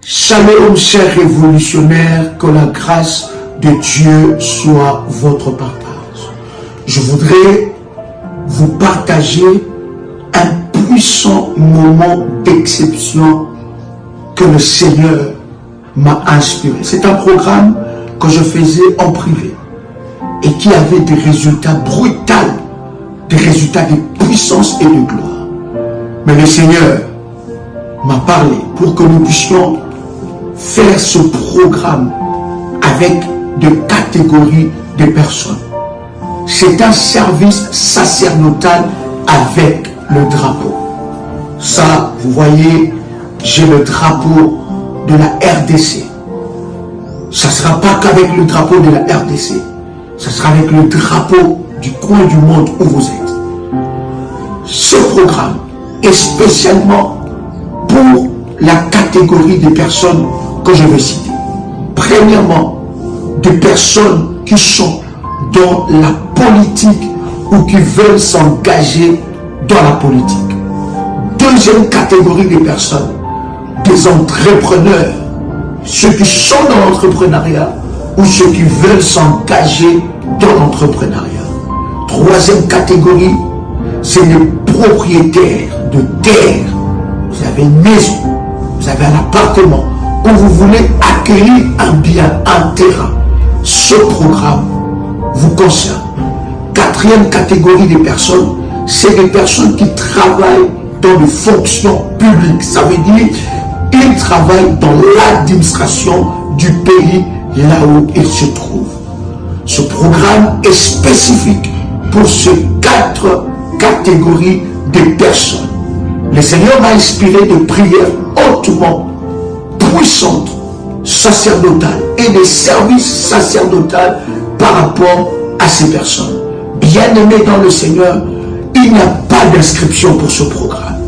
Shalom, chers révolutionnaires, que la grâce de Dieu soit votre partage. Je voudrais vous partager un puissant moment d'exception que le Seigneur m'a inspiré. C'est un programme que je faisais en privé et qui avait des résultats brutaux, des résultats de puissance et de gloire. Mais le Seigneur m'a parlé pour que nous puissions faire ce programme avec de catégories de personnes. C'est un service sacerdotal avec le drapeau. Ça, vous voyez, j'ai le drapeau de la RDC. Ça ne sera pas qu'avec le drapeau de la RDC. Ça sera avec le drapeau du coin du monde où vous êtes. Ce programme est spécialement pour la catégorie des personnes que je vais citer. Premièrement, des personnes qui sont dans la politique ou qui veulent s'engager dans la politique. Deuxième catégorie des personnes, des entrepreneurs, ceux qui sont dans l'entrepreneuriat ou ceux qui veulent s'engager dans l'entrepreneuriat. Troisième catégorie, c'est les propriétaires de terre. Vous avez une maison, vous avez un appartement, où vous voulez acquérir un bien, un terrain. Ce programme vous concerne. Quatrième catégorie des personnes, c'est des personnes qui travaillent dans les fonctions publiques. Ça veut dire qu'ils travaillent dans l'administration du pays là où ils se trouvent. Ce programme est spécifique pour ces 4 catégories de personnes. Le Seigneur m'a inspiré de prières hautement puissantes, sacerdotales et des services sacerdotaux par rapport à ces personnes. Bien-aimés dans le Seigneur, il n'y a pas d'inscription pour ce programme.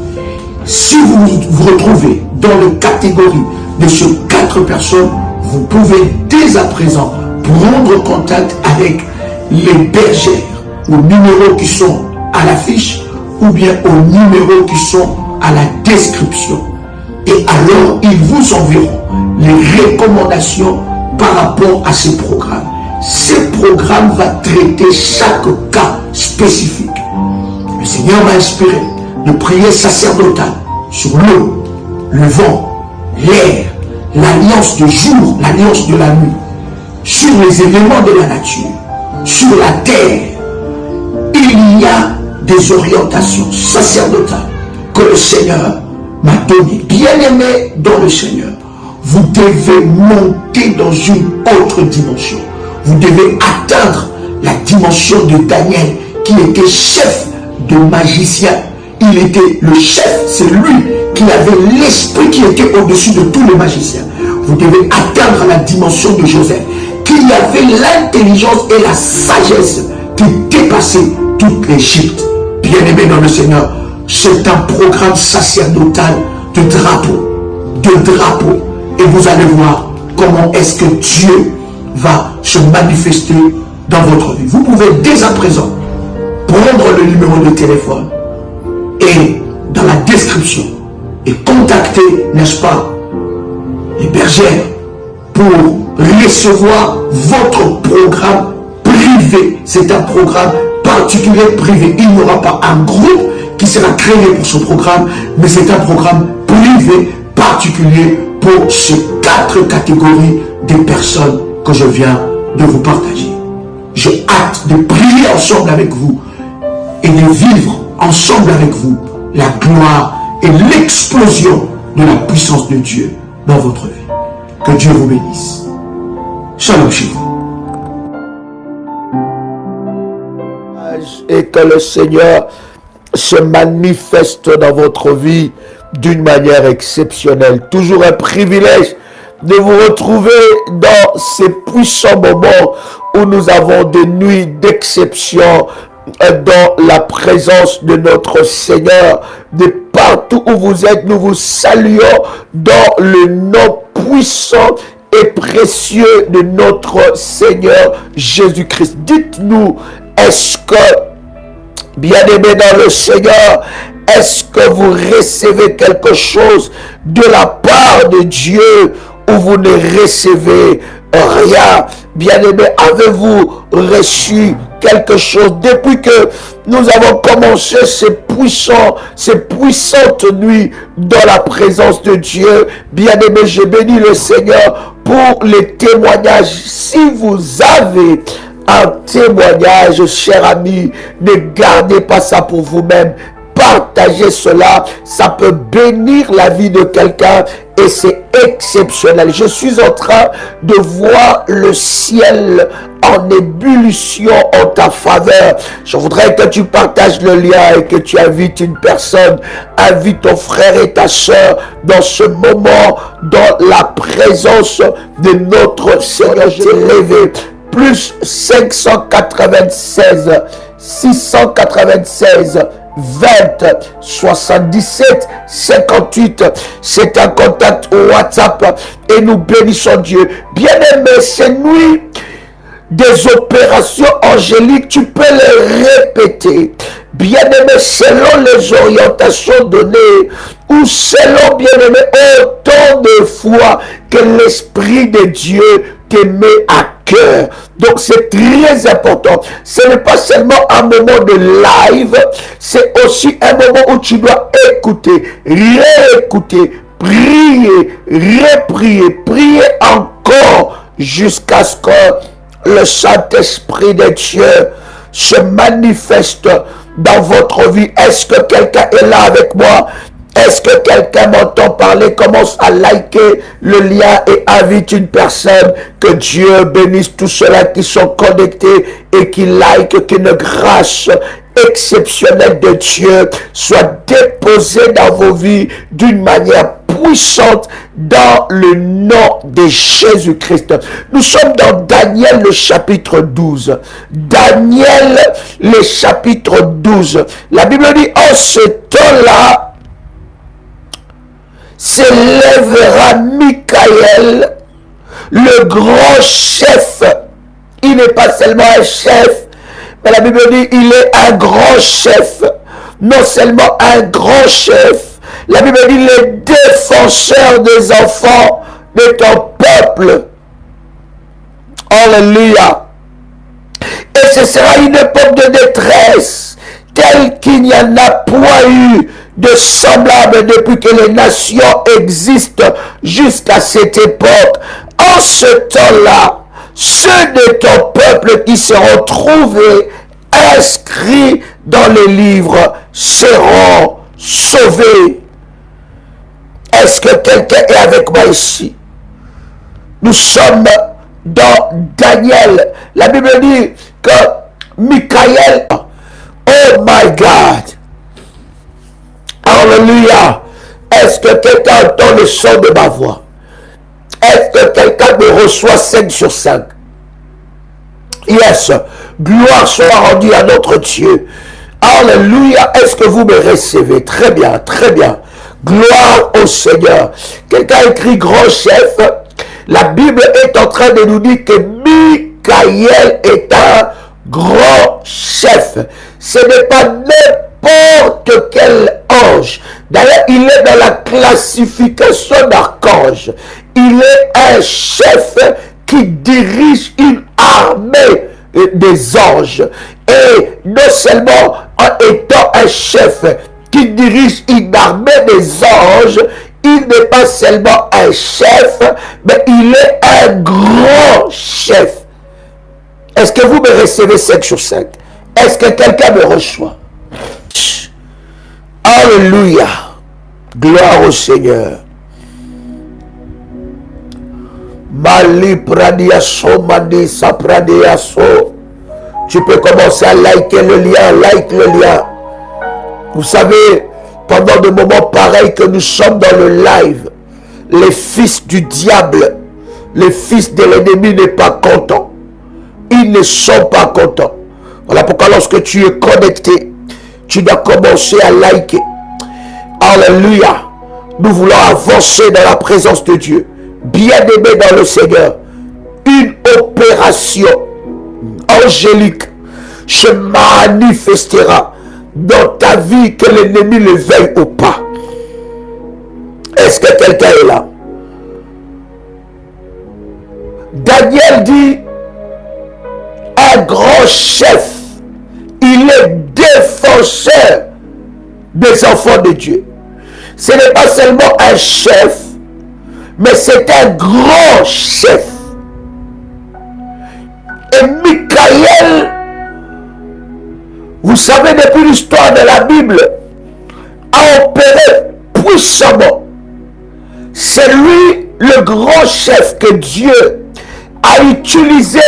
Si vous vous retrouvez dans la catégorie de ces 4 personnes, vous pouvez dès à présent prendre contact avec les bergères aux numéros qui sont à l'affiche ou bien aux numéros qui sont à la description. Et alors, ils vous enverront les recommandations par rapport à ces programmes. Ces programmes vont traiter chaque cas spécifique. Le Seigneur m'a inspiré de prier sacerdotal sur l'eau, le vent, l'air, l'alliance du jour, l'alliance de la nuit, sur les éléments de la nature, sur la terre. Il y a des orientations sacerdotales que le Seigneur m'a donné. Bien-aimé dans le Seigneur, vous devez monter dans une autre dimension. Vous devez atteindre la dimension de Daniel, qui était chef de magicien. Il était le chef, c'est lui qui avait l'esprit qui était au-dessus de tous les magiciens. Vous devez atteindre la dimension de Joseph, qui avait l'intelligence et la sagesse qui dépassait toute l'Égypte. Bien-aimé dans le Seigneur, c'est un programme sacerdotal de drapeau. Et vous allez voir comment est-ce que Dieu va se manifester dans votre vie. Vous pouvez dès à présent prendre le numéro de téléphone et dans la description et contacter, n'est-ce pas, les bergères pour recevoir votre programme privé. C'est un programme particulier privé. Il n'y aura pas un groupe qui sera créé pour ce programme, mais c'est un programme privé particulier pour ces 4 catégories de personnes que je viens de vous partager. J'ai hâte de prier ensemble avec vous et de vivre ensemble avec vous la gloire et l'explosion de la puissance de Dieu dans votre vie. Que Dieu vous bénisse. Shalom chez vous. Et que le Seigneur se manifeste dans votre vie d'une manière exceptionnelle. Toujours un privilège de vous retrouver dans ces puissants moments où nous avons des nuits d'exception dans la présence de notre Seigneur. De partout où vous êtes, nous vous saluons dans le nom puissant et précieux de notre Seigneur Jésus-Christ. Dites-nous, est-ce que, bien-aimés dans le Seigneur, Est-ce que vous recevez quelque chose de la part de Dieu ou vous ne recevez rien? Bien-aimé, avez-vous reçu quelque chose depuis que nous avons commencé ces puissantes nuits dans la présence de Dieu? Bien-aimé, je bénis le Seigneur pour les témoignages. Si vous avez un témoignage, cher ami, ne gardez pas ça pour vous-même. Partagez cela, ça peut bénir la vie de quelqu'un et c'est exceptionnel. Je suis en train de voir le ciel en ébullition en ta faveur. Je voudrais que tu partages le lien et que tu invites une personne, invite ton frère et ta soeur dans ce moment, dans la présence de notre Seigneur. Je levé plus 596 696 20 77 58. C'est un contact WhatsApp et nous bénissons Dieu. Bien-aimé, ces nuits des opérations angéliques, tu peux les répéter. Bien-aimé, selon les orientations données ou selon, bien-aimé, autant de fois que l'Esprit de Dieu te met à cœur. Donc c'est très important. Ce n'est pas seulement un moment de live, c'est aussi un moment où tu dois écouter, réécouter, prier, reprier, prier encore jusqu'à ce que le Saint-Esprit de Dieu se manifeste dans votre vie. Est-ce que quelqu'un est là avec moi? Est-ce que quelqu'un m'entend parler? Commence à liker le lien et invite une personne. Que Dieu bénisse tous ceux-là qui sont connectés et qui like. Qu'une grâce exceptionnelle de Dieu soit déposée dans vos vies d'une manière puissante dans le nom de Jésus-Christ. Nous sommes dans Daniel le chapitre 12. Daniel le chapitre 12. La Bible dit, en ce temps-là, s'élèvera Michael, le grand chef. Il n'est pas seulement un chef, mais la Bible dit il est un grand chef. Non seulement un grand chef, la Bible dit le défenseur des enfants de ton peuple. Alléluia. Et ce sera une époque de détresse telle qu'il n'y en a point eu de semblable depuis que les nations existent jusqu'à cette époque. En ce temps-là, ceux de ton peuple qui seront trouvés inscrits dans les livres seront sauvés. Est-ce que quelqu'un est avec moi ici? Nous sommes dans Daniel. La Bible dit que Michael, oh my God, alléluia. Est-ce que quelqu'un entend le son de ma voix? Est-ce que quelqu'un me reçoit 5 sur 5? Yes. Gloire soit rendue à notre Dieu. Alléluia. Est-ce que vous me recevez? Très bien, très bien. Gloire au Seigneur. Quelqu'un écrit grand chef. La Bible est en train de nous dire que Michael est un grand chef. Ce n'est pas n'importe quel ange. D'ailleurs, il est dans la classification d'archange. Il est un chef qui dirige une armée des anges. Et non seulement en étant un chef qui dirige une armée des anges, il n'est pas seulement un chef, mais il est un grand chef. Est-ce que vous me recevez 5 sur 5? Est-ce que quelqu'un me reçoit? Alléluia. Gloire au Seigneur. Mali pradiaso mani sapradiaso. Tu peux commencer à liker le lien, like le lien. Vous savez, pendant des moments pareils que nous sommes dans le live, les fils du diable, les fils de l'ennemi n'est pas contents. Ils ne sont pas contents. Voilà pourquoi lorsque tu es connecté, tu dois commencer à liker. Alléluia. Nous voulons avancer dans la présence de Dieu. Bien-aimé dans le Seigneur. Une opération angélique se manifestera dans ta vie, que l'ennemi le veuille ou pas. Est-ce que quelqu'un est là? Daniel dit, un grand chef, il est défenseur des enfants de Dieu. Ce n'est pas seulement un chef, mais c'est un grand chef. Et Michael, vous savez, depuis l'histoire de la Bible, a opéré puissamment. C'est lui le grand chef que Dieu a utilisé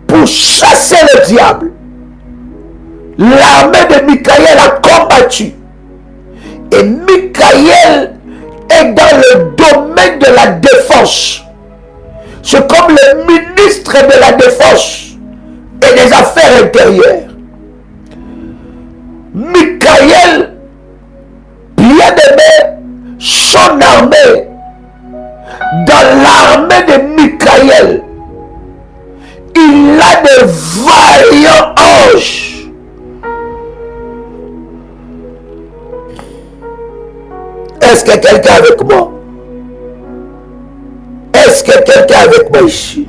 pour chasser le diable. L'armée de Michael a combattu. Et Michael est dans le domaine de la défense. C'est comme le ministre de la défense et des affaires intérieures. Michael, bien aimé, son armée, dans l'armée de Michael, il a de vaillants anges. Est-ce que quelqu'un est avec moi? Est-ce que quelqu'un est avec moi ici?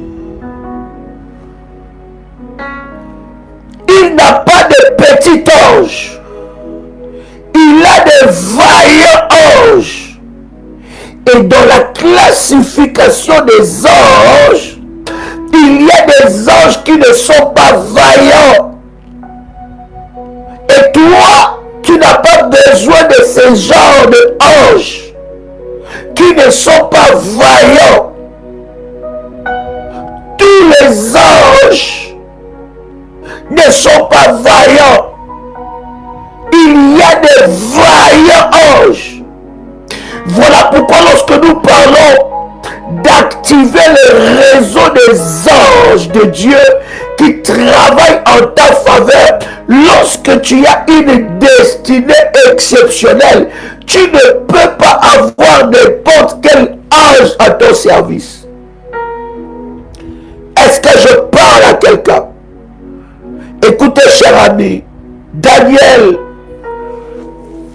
Il n'a pas de petit ange. Il a de vaillants anges. Et dans la classification des anges, il y a des anges qui ne sont pas vaillants. Et toi, tu n'as pas besoin de ce genre d'anges qui ne sont pas vaillants. Tous les anges ne sont pas vaillants. Il y a des vaillants anges. Voilà pourquoi lorsque nous parlons d'activer le réseau des anges de Dieu qui travaillent en ta faveur, lorsque tu as une destinée exceptionnelle, tu ne peux pas avoir n'importe quel ange à ton service. Est-ce que je parle à quelqu'un? Écoutez, cher ami, Daniel,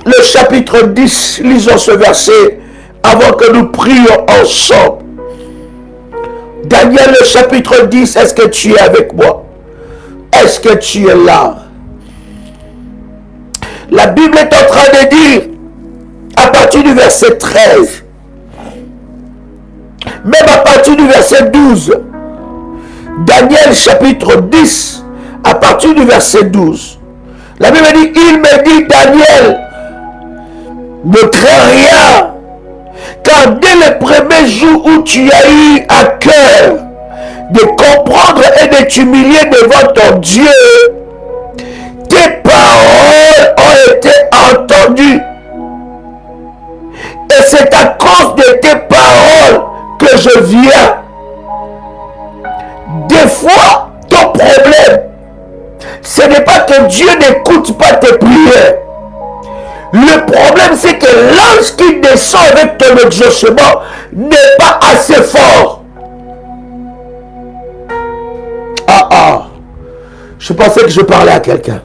le chapitre 10, lisons ce verset avant que nous prions ensemble. Daniel, le chapitre 10, est-ce que tu es avec moi? Est-ce que tu es là? La Bible est en train de dire, à partir du verset 13, même à partir du verset 12, Daniel chapitre 10, à partir du verset 12, la Bible dit, il me dit, Daniel, ne crains rien, car dès le premier jour où tu as eu à cœur de comprendre et de t'humilier devant ton Dieu, tes paroles ont été entendues. Et c'est à cause de tes paroles que je viens. Des fois, ton problème, ce n'est pas que Dieu n'écoute pas tes prières. Le problème, c'est que l'ange qui descend avec ton exaucement n'est pas assez fort. Je pensais que je parlais à quelqu'un.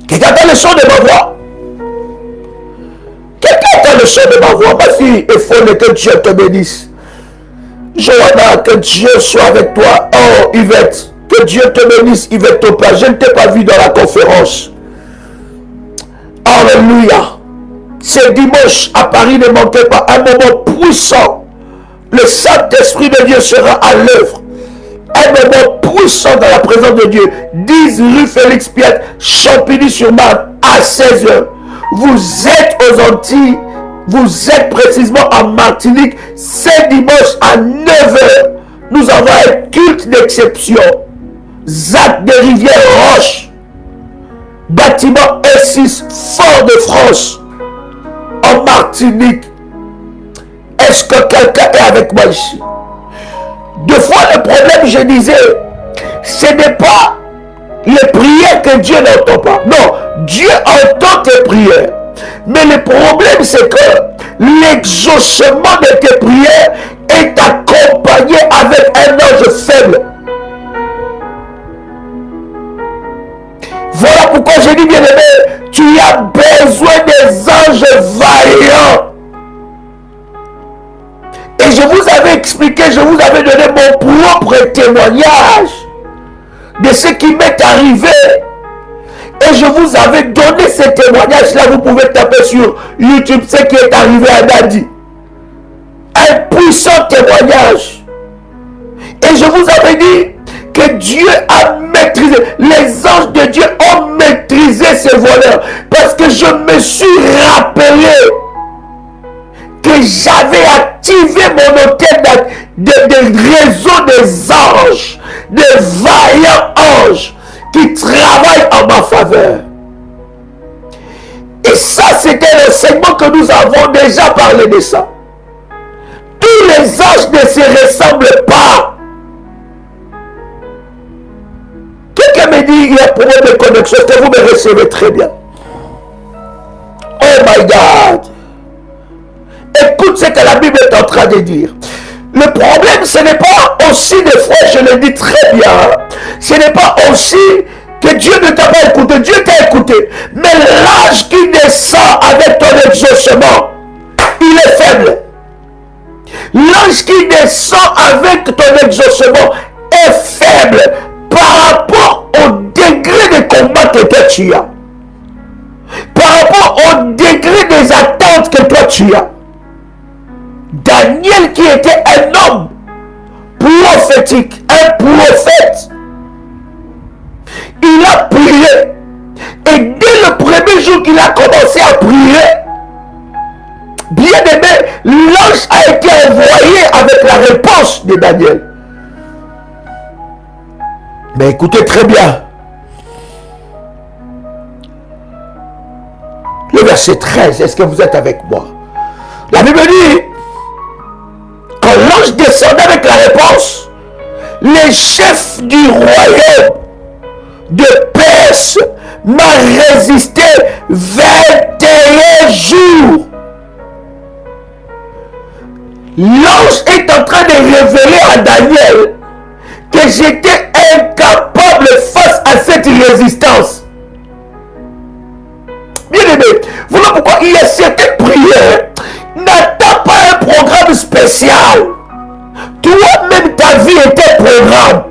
Quelqu'un entend le son de ma voix? Quelqu'un entend le son de ma voix? Ma fille, il faut que Dieu te bénisse. Johanna, que Dieu soit avec toi. Oh, Yvette, que Dieu te bénisse, Yvette Topa. Je ne t'ai pas vu dans la conférence. Alléluia. Ce dimanche à Paris, ne manquez pas un moment puissant. Le Saint-Esprit de Dieu sera à l'œuvre. Un moment puissant dans la présence de Dieu. 10 rue Félix Piette, Champigny-sur-Marne, à 16h. Vous êtes aux Antilles, vous êtes précisément en Martinique. Ce dimanche à 9h, nous avons un culte d'exception. Zac de Rivière-Roche, bâtiment E6, Fort-de-France, en Martinique. Est-ce que quelqu'un est avec moi ici? Deux fois le problème, je disais, ce n'est pas les prières que Dieu n'entend pas. Non, Dieu entend tes prières. Mais le problème, c'est que l'exaucement de tes prières est accompagné avec un ange faible. Voilà pourquoi j'ai dit, bien aimé, tu as besoin des anges vaillants. Et je vous avais expliqué, je vous avais donné mon propre témoignage de ce qui m'est arrivé. Et je vous avais donné ce témoignage-là. Vous pouvez taper sur YouTube ce qui est arrivé à Nadi. Un puissant témoignage. Et je vous avais dit que Dieu a maîtrisé, les anges de Dieu ont maîtrisé ces voleurs. Parce que je me suis rappelé que j'avais activé mon hôtel de réseau des anges, des vaillants anges qui travaillent en ma faveur. Et ça, c'était l'enseignement que nous avons déjà parlé de ça. Tous les anges ne se ressemblent pas. Quelqu'un me dit, il y a un problème de connexion, que vous me recevez très bien. Oh my God. Écoute ce que la Bible est en train de dire. Le problème, ce n'est pas aussi, des fois, je le dis très bien, ce n'est pas aussi que Dieu ne t'a pas écouté. Dieu t'a écouté. Mais l'ange qui descend avec ton exaucement, il est faible. L'ange qui descend avec ton exaucement est faible par rapport au degré de combat que toi tu as. Par rapport au degré des attentes que toi tu as. Daniel qui était un homme prophétique, un prophète, il a prié. Et dès le premier jour qu'il a commencé à prier, bien aimé, l'ange a été envoyé avec la réponse de Daniel. Mais écoutez très bien. Le verset 13, est-ce que vous êtes avec moi? La Bible dit, quand l'ange descendait avec la réponse, les chefs du royaume de Perse m'a résisté 21 jours. L'ange est en train de révéler à Daniel que j'étais incapable face à cette résistance. Bien aimé, voilà pourquoi il y a certaines prières. N'attends pas un programme spécial. Toi-même, ta vie est un programme.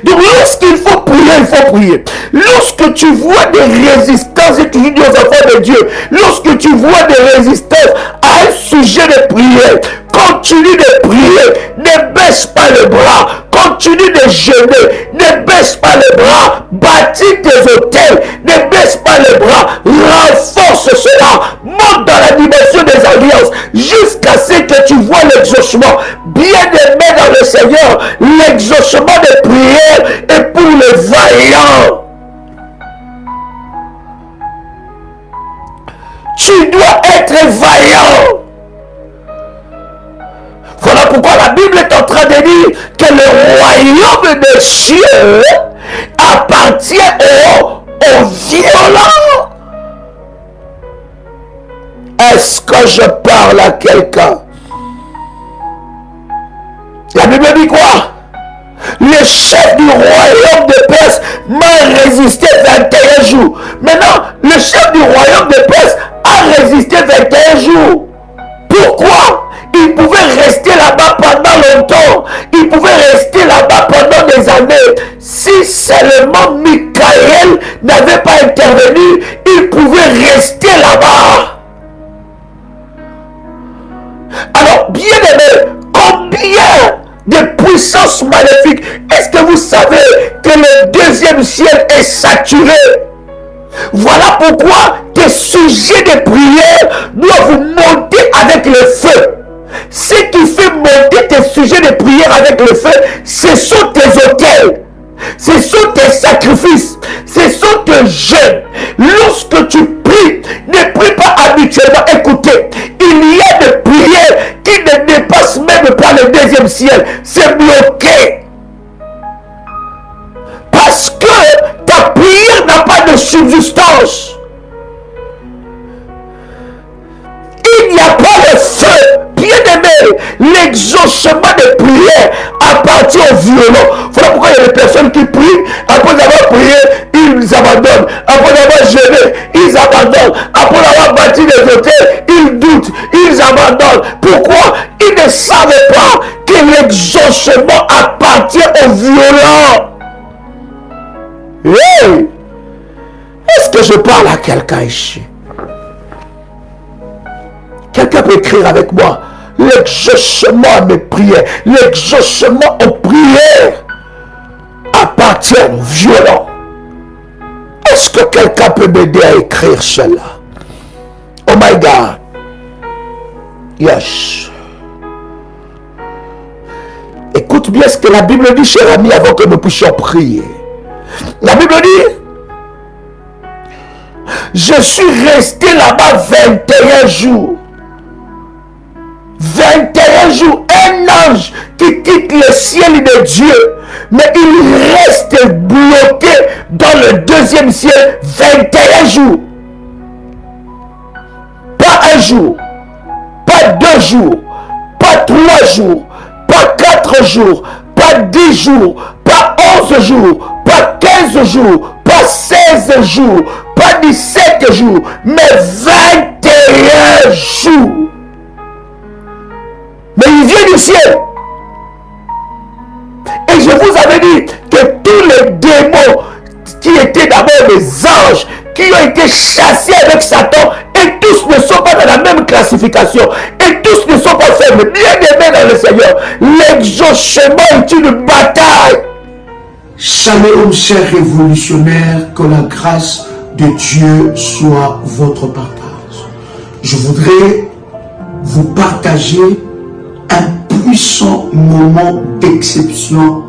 Donc lorsqu'il faut prier, il faut prier. Lorsque tu vois des résistances, et tu dis aux enfants de Dieu, lorsque tu vois des résistances à un sujet de prière, continue de prier, ne baisse pas le bras, continue de jeûner, ne baisse pas le bras, bâtis tes autels, ne baisse pas le bras, renforce cela, monte dans la dimension des alliances, jusqu'à ce que tu vois l'exaucement. Bien-aimé dans le Seigneur, l'exaucement de prière est pour les vaillants. Tu dois être vaillant. Voilà pourquoi la Bible est en train de dire que le royaume des cieux appartient aux violents. Est-ce que je parle à quelqu'un? La Bible dit quoi? Le chef du royaume de Perse m'a résisté 21 jours. Maintenant, le chef du royaume de Perse a résisté 21 jours. Pourquoi? Il pouvait rester là-bas pendant longtemps. Il pouvait rester là-bas pendant des années. Si seulement Michael n'avait pas intervenu, il pouvait rester là-bas. Alors, bien aimé, combien de puissances maléfiques, est-ce que vous savez que le deuxième ciel est saturé? Voilà pourquoi tes sujets de prière doivent monter avec le feu. Ce qui fait monter tes sujets de prière avec le feu, ce sont tes autels, ce sont tes sacrifices, ce sont tes jeûnes. Lorsque tu pries, ne prie pas habituellement. Écoutez, il y a des prières qui ne dépassent même pas le deuxième ciel. C'est bloqué. Parce que ta prière n'a pas de subsistance. Il n'y a pas de feu. Bien aimé, l'exaucement des prières appartient aux violents. Voilà pourquoi il y a des personnes qui prient, après avoir prié, ils abandonnent. Après avoir jeûné, ils abandonnent. Après avoir bâti des hôtels, ils doutent, ils abandonnent. Pourquoi? Ils ne savaient pas que l'exaucement appartient aux violents. Hey! Est-ce que je parle à quelqu'un ici? Quelqu'un peut écrire avec moi. L'exaucement à mes prières, l'exaucement aux prières appartient aux violents. Est-ce que quelqu'un peut m'aider à écrire cela? Oh my God. Yes. Écoute bien ce que la Bible dit, cher ami, avant que nous puissions prier. La Bible dit, je suis resté là-bas 21 jours. 21 jours, un ange qui quitte le ciel de Dieu, mais il reste bloqué dans le deuxième ciel 21 jours. Pas un jour, pas 2 jours, pas 3 jours, pas 4 jours, pas 10 jours, pas 11 jours, pas 15 jours, pas 16 jours, pas 17 jours, mais 21 jours. Mais il vient du ciel. Et je vous avais dit que tous les démons qui étaient d'abord des anges, qui ont été chassés avec Satan, et tous ne sont pas dans la même classification, et tous ne sont pas faibles, bien aimés dans le Seigneur. L'exaucement est une bataille. Shalom, chers révolutionnaires, que la grâce de Dieu soit votre partage. Je voudrais vous partager un puissant moment d'exception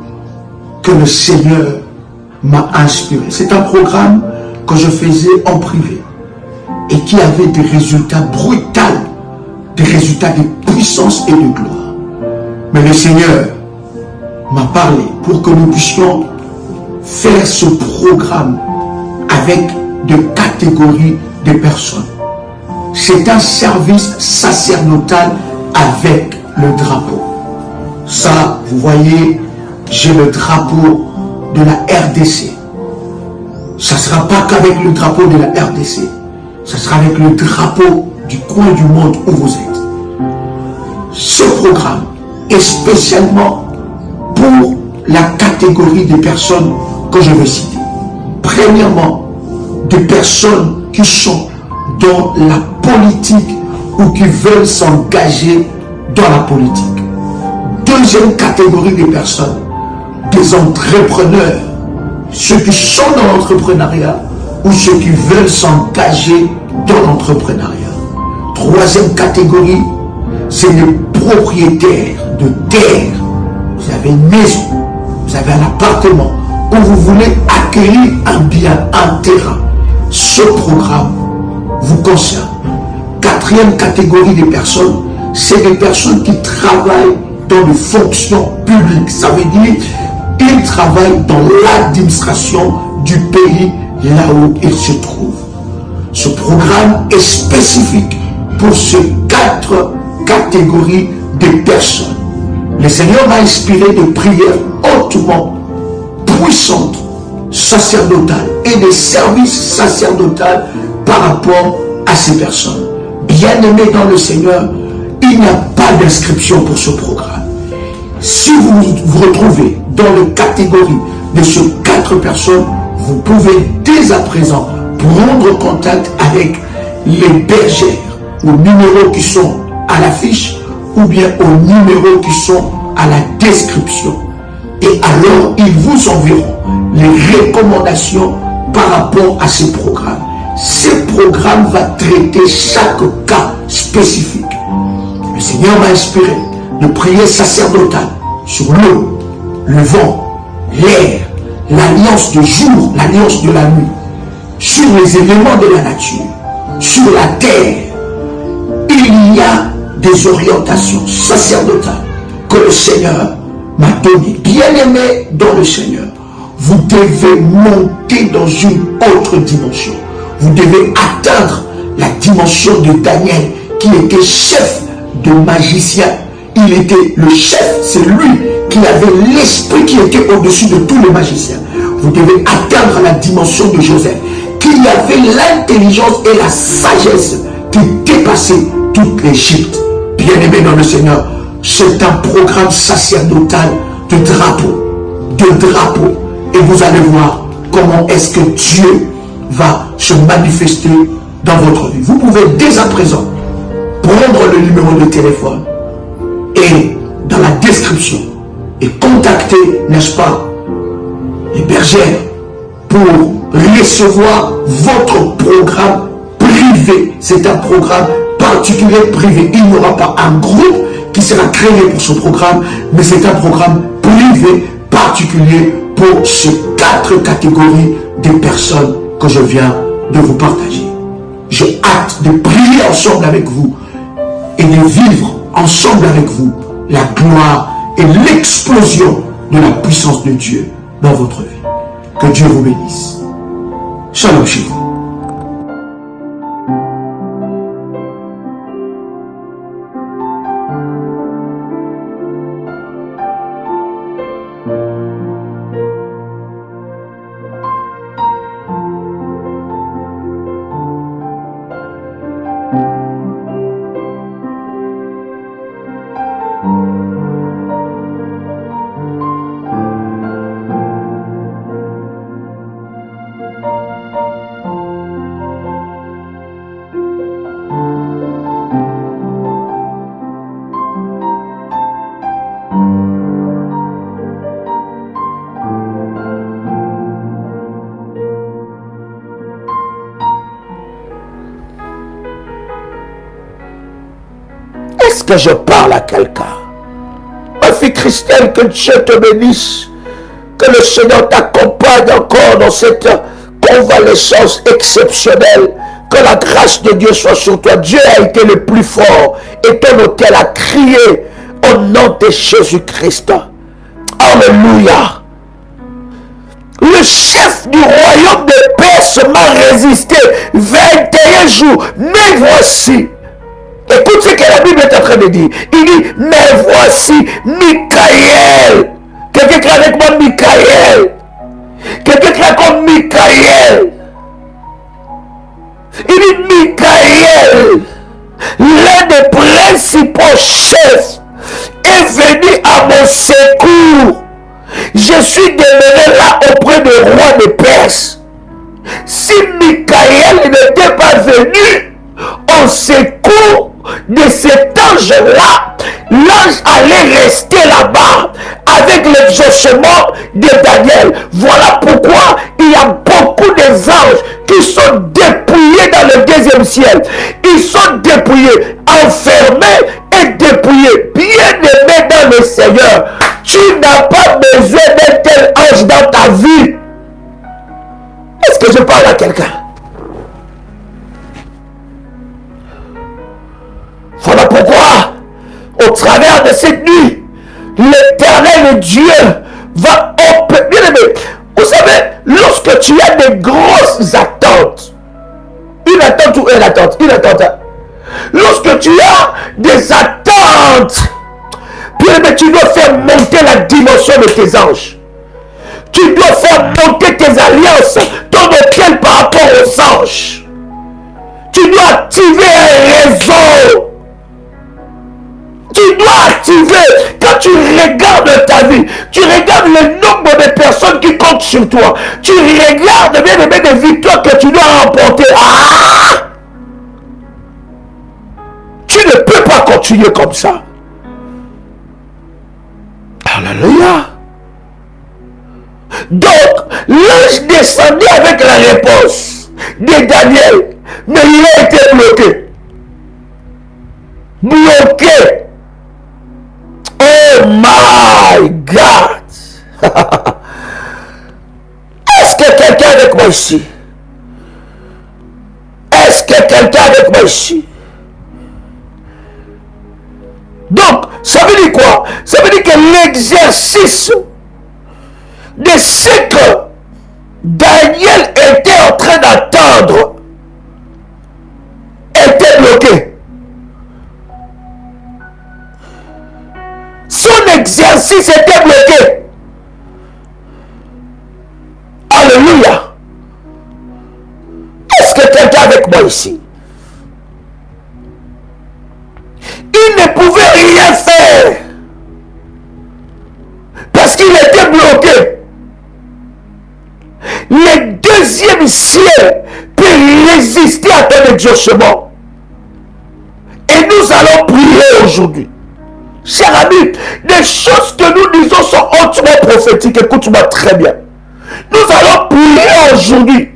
que le Seigneur m'a inspiré. C'est un programme que je faisais en privé et qui avait des résultats brutaux, des résultats de puissance et de gloire. Mais le Seigneur m'a parlé pour que nous puissions faire ce programme avec de catégories de personnes. C'est un service sacerdotal avec le drapeau. Ça, vous voyez, j'ai le drapeau de la RDC. Ça ne sera pas qu'avec le drapeau de la RDC. Ça sera avec le drapeau du coin du monde où vous êtes. Ce programme est spécialement pour la catégorie des personnes que je vais citer. Premièrement, des personnes qui sont dans la politique ou qui veulent s'engager dans la politique. Deuxième catégorie des personnes, des entrepreneurs, ceux qui sont dans l'entrepreneuriat ou ceux qui veulent s'engager dans l'entrepreneuriat. Troisième catégorie, c'est les propriétaires de terre. Vous avez une maison, vous avez un appartement où vous voulez acquérir un bien, un terrain. Ce programme vous concerne. Quatrième catégorie des personnes, c'est des personnes qui travaillent dans les fonctions publiques. Ça veut dire qu'ils travaillent dans l'administration du pays là où ils se trouvent. Ce programme est spécifique pour ces 4 catégories de personnes. Le Seigneur m'a inspiré de prières hautement puissantes, sacerdotales et de services sacerdotaux par rapport à ces personnes. Bien-aimés dans le Seigneur, il n'y a pas d'inscription pour ce programme. Si vous vous retrouvez dans la catégorie de ces 4 personnes, vous pouvez dès à présent prendre contact avec les bergères aux numéros qui sont à l'affiche ou bien aux numéros qui sont à la description. Et alors, ils vous enverront les recommandations par rapport à ces programmes. Ce programme va traiter chaque cas spécifique. Le Seigneur m'a inspiré de prier sacerdotal sur l'eau, le vent, l'air, l'alliance de jour, l'alliance de la nuit, sur les éléments de la nature, sur la terre. Il y a des orientations sacerdotales que le Seigneur m'a données. Bien-aimés dans le Seigneur, vous devez monter dans une autre dimension. Vous devez atteindre la dimension de Daniel qui était chef de magicien. il était le chef, c'est lui qui avait l'esprit qui était au-dessus de tous les magiciens. Vous devez atteindre la dimension de Joseph, qui avait l'intelligence et la sagesse qui dépassait toute l'Égypte. Bien-aimés dans le Seigneur, c'est un programme sacerdotal de drapeau. Et vous allez voir comment est-ce que Dieu va se manifester dans votre vie. Vous pouvez dès à présent prendre le numéro de téléphone et dans la description et contacter, n'est-ce pas, les bergères pour recevoir votre programme privé. C'est un programme particulier privé. Il n'y aura pas un groupe qui sera créé pour ce programme, mais c'est un programme privé particulier pour ces 4 catégories de personnes que je viens de vous partager. J'ai hâte de prier ensemble avec vous et de vivre ensemble avec vous la gloire et l'explosion de la puissance de Dieu dans votre vie. Que Dieu vous bénisse. Shalom chez vous. Est-ce que je parle à quelqu'un? Ma fille Christelle, que Dieu te bénisse. Que le Seigneur t'accompagne encore dans cette convalescence exceptionnelle. Que la grâce de Dieu soit sur toi. Dieu a été le plus fort et ton autel a crié au nom de Jésus-Christ. Alléluia. Le chef du royaume de Perse m'a résisté 21 jours. Mais voici. Écoute ce que la Bible est en train de dire. Il dit, mais voici Michael. Quelqu'un qui est avec moi, Michael. Quelqu'un qui est comme Michael. Il dit, Michael, l'un des principaux chefs, est venu à mon secours. Je suis demeuré là auprès du roi de Perse. Si Michael n'était pas venu au secours de cet ange-là, l'ange allait rester là-bas avec l'exaucement de Daniel. Voilà pourquoi il y a beaucoup d'anges qui sont dépouillés dans le deuxième ciel. Ils sont dépouillés, enfermés et dépouillés. Bien-aimés dans le Seigneur, tu n'as pas besoin d'un tel ange dans ta vie. Est-ce que je parle à quelqu'un? Voilà pourquoi, au travers de cette nuit, l'Éternel Dieu va opérer. Bien aimé, vous savez, lorsque tu as des grosses attentes, une attente ou une attente, lorsque tu as des attentes, bien aimé, tu dois faire monter la dimension de tes anges. Tu dois faire monter tes alliances, ton auquel par rapport aux anges. Tu dois activer un réseau. Tu dois activer, quand tu regardes ta vie, tu regardes le nombre de personnes qui comptent sur toi. Tu regardes bien des victoires que tu dois remporter. Ah! Tu ne peux pas continuer comme ça. Alléluia. Donc, l'ange descendait avec la réponse de Daniel, mais il a été bloqué. Bloqué. Oh my God! Est-ce que quelqu'un avec moi ici? Est-ce que quelqu'un avec moi ici? Donc, ça veut dire quoi? Ça veut dire que l'exercice de ce que Daniel était en train d'attendre était bloqué. l'exercice était bloqué. Alléluia. Est-ce que quelqu'un avec moi ici? Il ne pouvait rien faire parce qu'il était bloqué. Le deuxième ciel peut résister à ton exaucement. Et nous allons prier aujourd'hui. Cher ami, les choses que nous disons sont hautement prophétiques. Écoute-moi très bien. Nous allons prier aujourd'hui,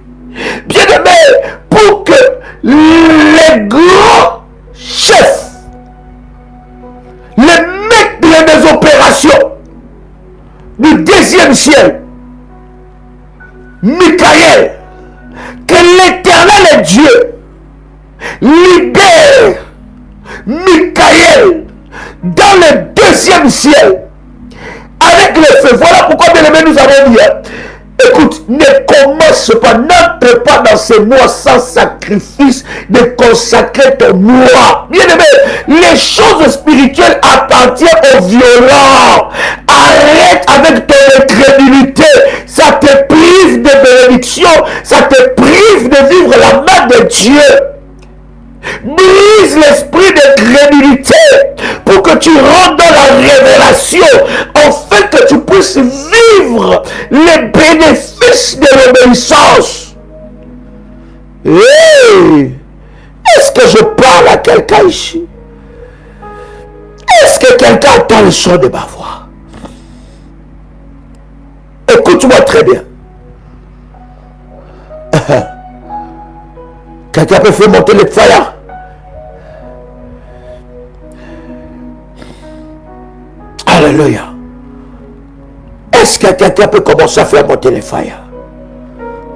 bien-aimés, pour que les grands chefs, les maîtres des opérations du deuxième ciel, Michael, que l'Éternel Dieu libère Michael dans le deuxième ciel avec le feu. Voilà pourquoi, bien aimé, nous avons dit, écoute, ne commence pas, n'entre pas dans ce mois sans sacrifice de consacrer ton mois. Bien aimé, les choses spirituelles appartiennent aux violents. Arrête avec ton incrédulité. Ça te prive de bénédiction. Ça te prive de vivre la main de Dieu. Brise l'esprit de crédulité pour que tu rentres dans la révélation, afin que tu puisses vivre les bénéfices de l'obéissance. Hey! Est-ce que je parle à quelqu'un ici? Est-ce que quelqu'un entend le son de ma voix? Écoute-moi très bien. Quelqu'un peut faire monter le fire? Alléluia. Est-ce que quelqu'un peut commencer à faire monter les fire?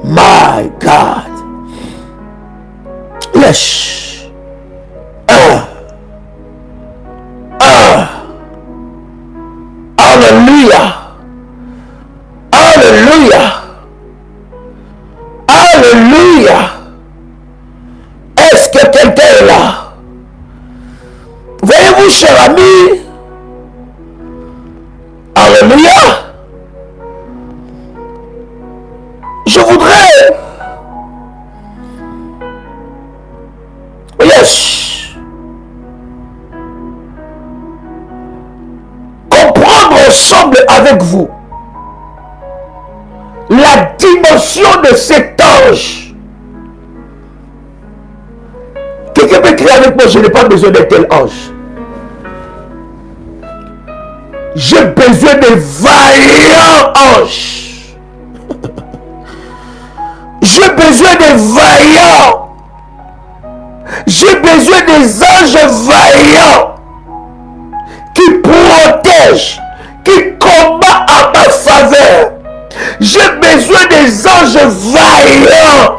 My God. Yes. Alléluia. Alléluia. Alléluia. Est-ce que quelqu'un est là? Voyez-vous, cher ami? Alléluia. Je voudrais, comprendre ensemble avec vous la dimension de cet ange. Quelqu'un peut crier avec moi, je n'ai pas besoin d'un tel ange. J'ai besoin de vaillants anges. J'ai besoin de vaillants. J'ai besoin des anges vaillants qui protègent, qui combattent à ma faveur. J'ai besoin des anges vaillants.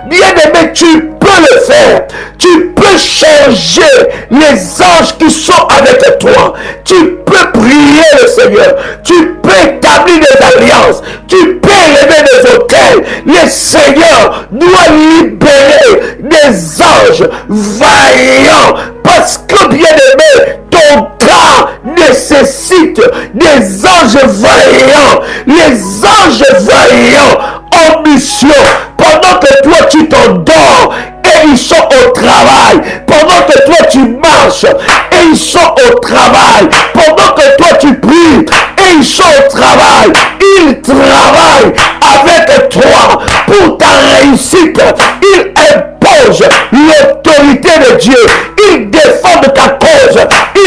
Bien-aimé, tu peux le faire. Tu peux changer les anges qui sont avec toi. Tu peux prier le Seigneur. Tu peux établir des alliances. Tu peux élever des autels. Le Seigneur doit libérer des anges vaillants. Parce que, bien-aimé, ton cas nécessite des anges vaillants. Les anges vaillants en mission. Pendant que toi tu t'endors et ils sont au travail. Pendant que toi tu marches et ils sont au travail. Pendant que toi tu pries et ils sont au travail. Ils travaillent avec toi pour ta réussite. Ils imposent l'autorité de Dieu. Ils défendent ta cause.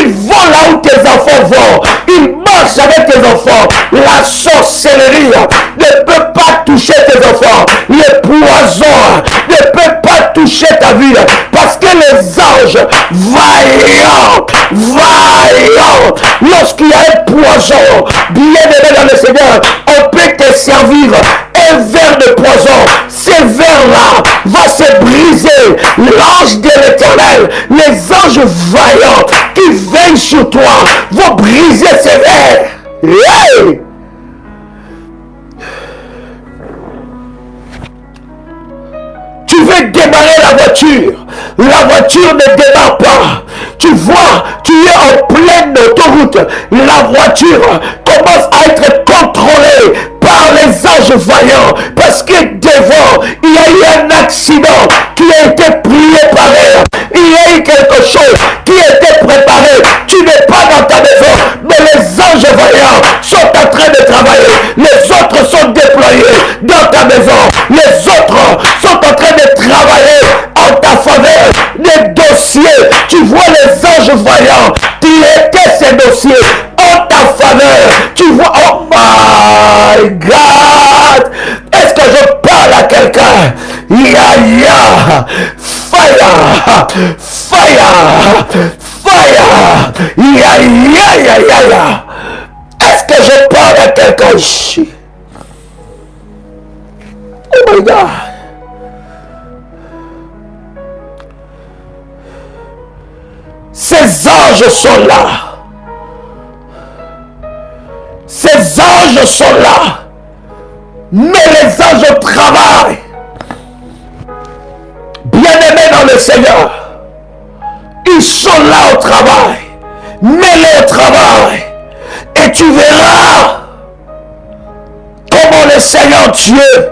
Ils vont là où tes enfants vont. Ils marchent avec tes enfants. La sorcellerie ne peut pas toucher tes enfants. Les poisons ne peuvent pas toucher ta vie. Parce que les anges vaillants, lorsqu'il y a un poison, bien aimé dans le Seigneur, on peut te servir un verre de poison. Ce verre-là va se briser. L'ange de l'Éternel, les anges vaillants qui veillent sur toi vont briser ces verres. Hey! Tu veux démarrer la voiture ne démarre pas. Tu vois, tu es en plein une autoroute, la voiture commence à être contrôlée par les anges voyants, parce que devant, il y a eu un accident qui a été préparé, il y a eu quelque chose qui a été préparé, tu n'es pas dans ta maison, mais les anges voyants sont en train de travailler, les autres sont déployés dans ta maison, les autres sont en train de travailler en ta faveur, des dossiers, tu vois les anges voyants, qui étaient ces dossiers en ta faveur, tu vois, oh my God, est-ce que je parle à quelqu'un? Ya, fire, fire, fire, ya. Est-ce que je parle à quelqu'un ici? Oh my God. Ces anges sont là. Ces anges sont là. Mais les anges travaillent. Bien-aimés dans le Seigneur, ils sont là au travail. Mets-les au travail. Et tu verras comment le Seigneur Dieu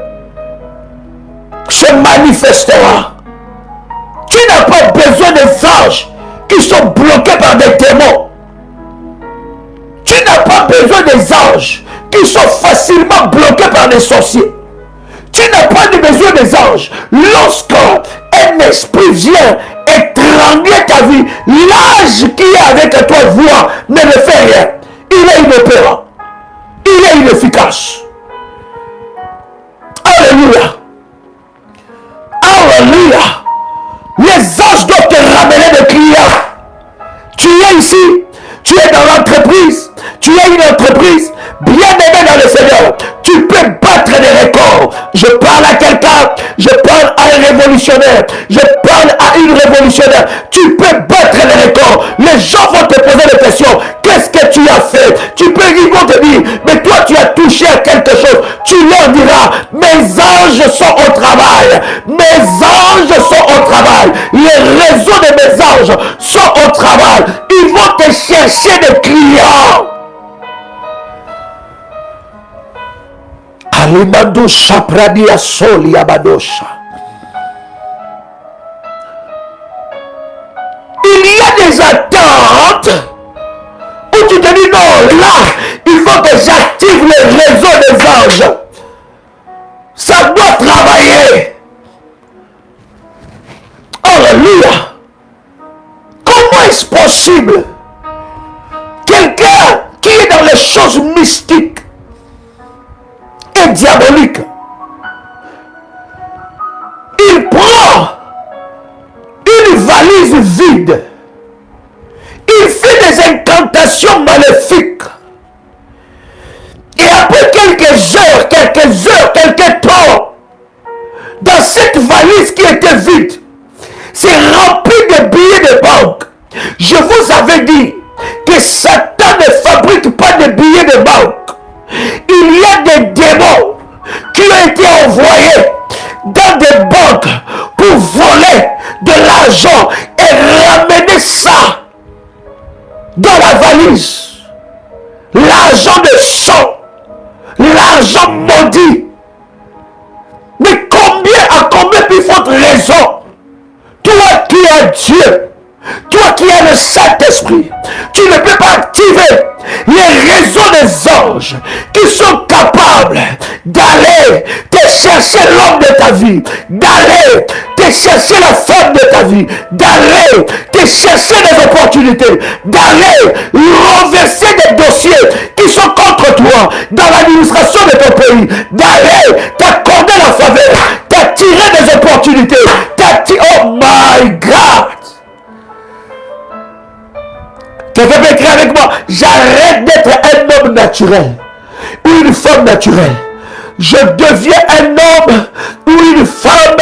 se manifestera. Tu n'as pas besoin des anges qui sont bloqués par des démons. Tu n'as pas besoin des anges qui sont facilement bloqués par des sorciers. Tu n'as pas besoin des anges. Lorsqu'un esprit vient étrangler ta vie, l'ange qui est avec toi voit, mais ne fait rien. Il est inopérant. Il est inefficace. Alléluia. Alléluia. Les anges doivent te ramener des clients. Tu es ici, tu es dans l'entreprise, tu es une entreprise, bien aimé dans le Seigneur, tu peux battre des records. Je parle à quelqu'un, je parle à un révolutionnaire, je parle à une révolutionnaire, tu peux battre les records. Les gens vont te poser des questions, qu'est-ce que tu as fait? Ils vont te dire, mais toi tu as touché à quelque chose, tu leur diras, mes anges sont au travail, mes anges sont au travail, les réseaux de mes anges sont au travail, ils vont te chercher des clients. Alimandosha pradia soli abadosha. Il y a des attentes où tu te dis non, là, il faut que j'active le réseau des anges. Ça doit travailler. Alléluia. Comment est-ce possible? Quelqu'un qui est dans les choses mystiques et diaboliques, il prend une valise vide, il fait des incantations maléfiques, et après quelques temps, dans cette valise qui était vide, c'est rempli de billets de banque. Je vous avais dit que Satan ne fabrique pas de billets de banque. Il y a des démons qui ont été envoyés dans des banques pour voler de l'argent et ramener ça dans la valise. L'argent de sang, l'argent maudit. Mais à combien plus forte raison, toi qui as Dieu, toi qui as le Saint-Esprit, tu ne peux pas activer les réseaux des anges qui sont capables d'aller te chercher l'homme de ta vie, d'aller te chercher la femme de ta vie, d'aller te chercher des opportunités, d'aller renverser des dossiers qui sont contre toi dans l'administration de ton pays, d'aller t'accorder la faveur, t'attirer des opportunités, oh my God. Quelqu'un peut écrire avec moi, j'arrête d'être un homme naturel ou une femme naturelle. Je deviens un homme ou une femme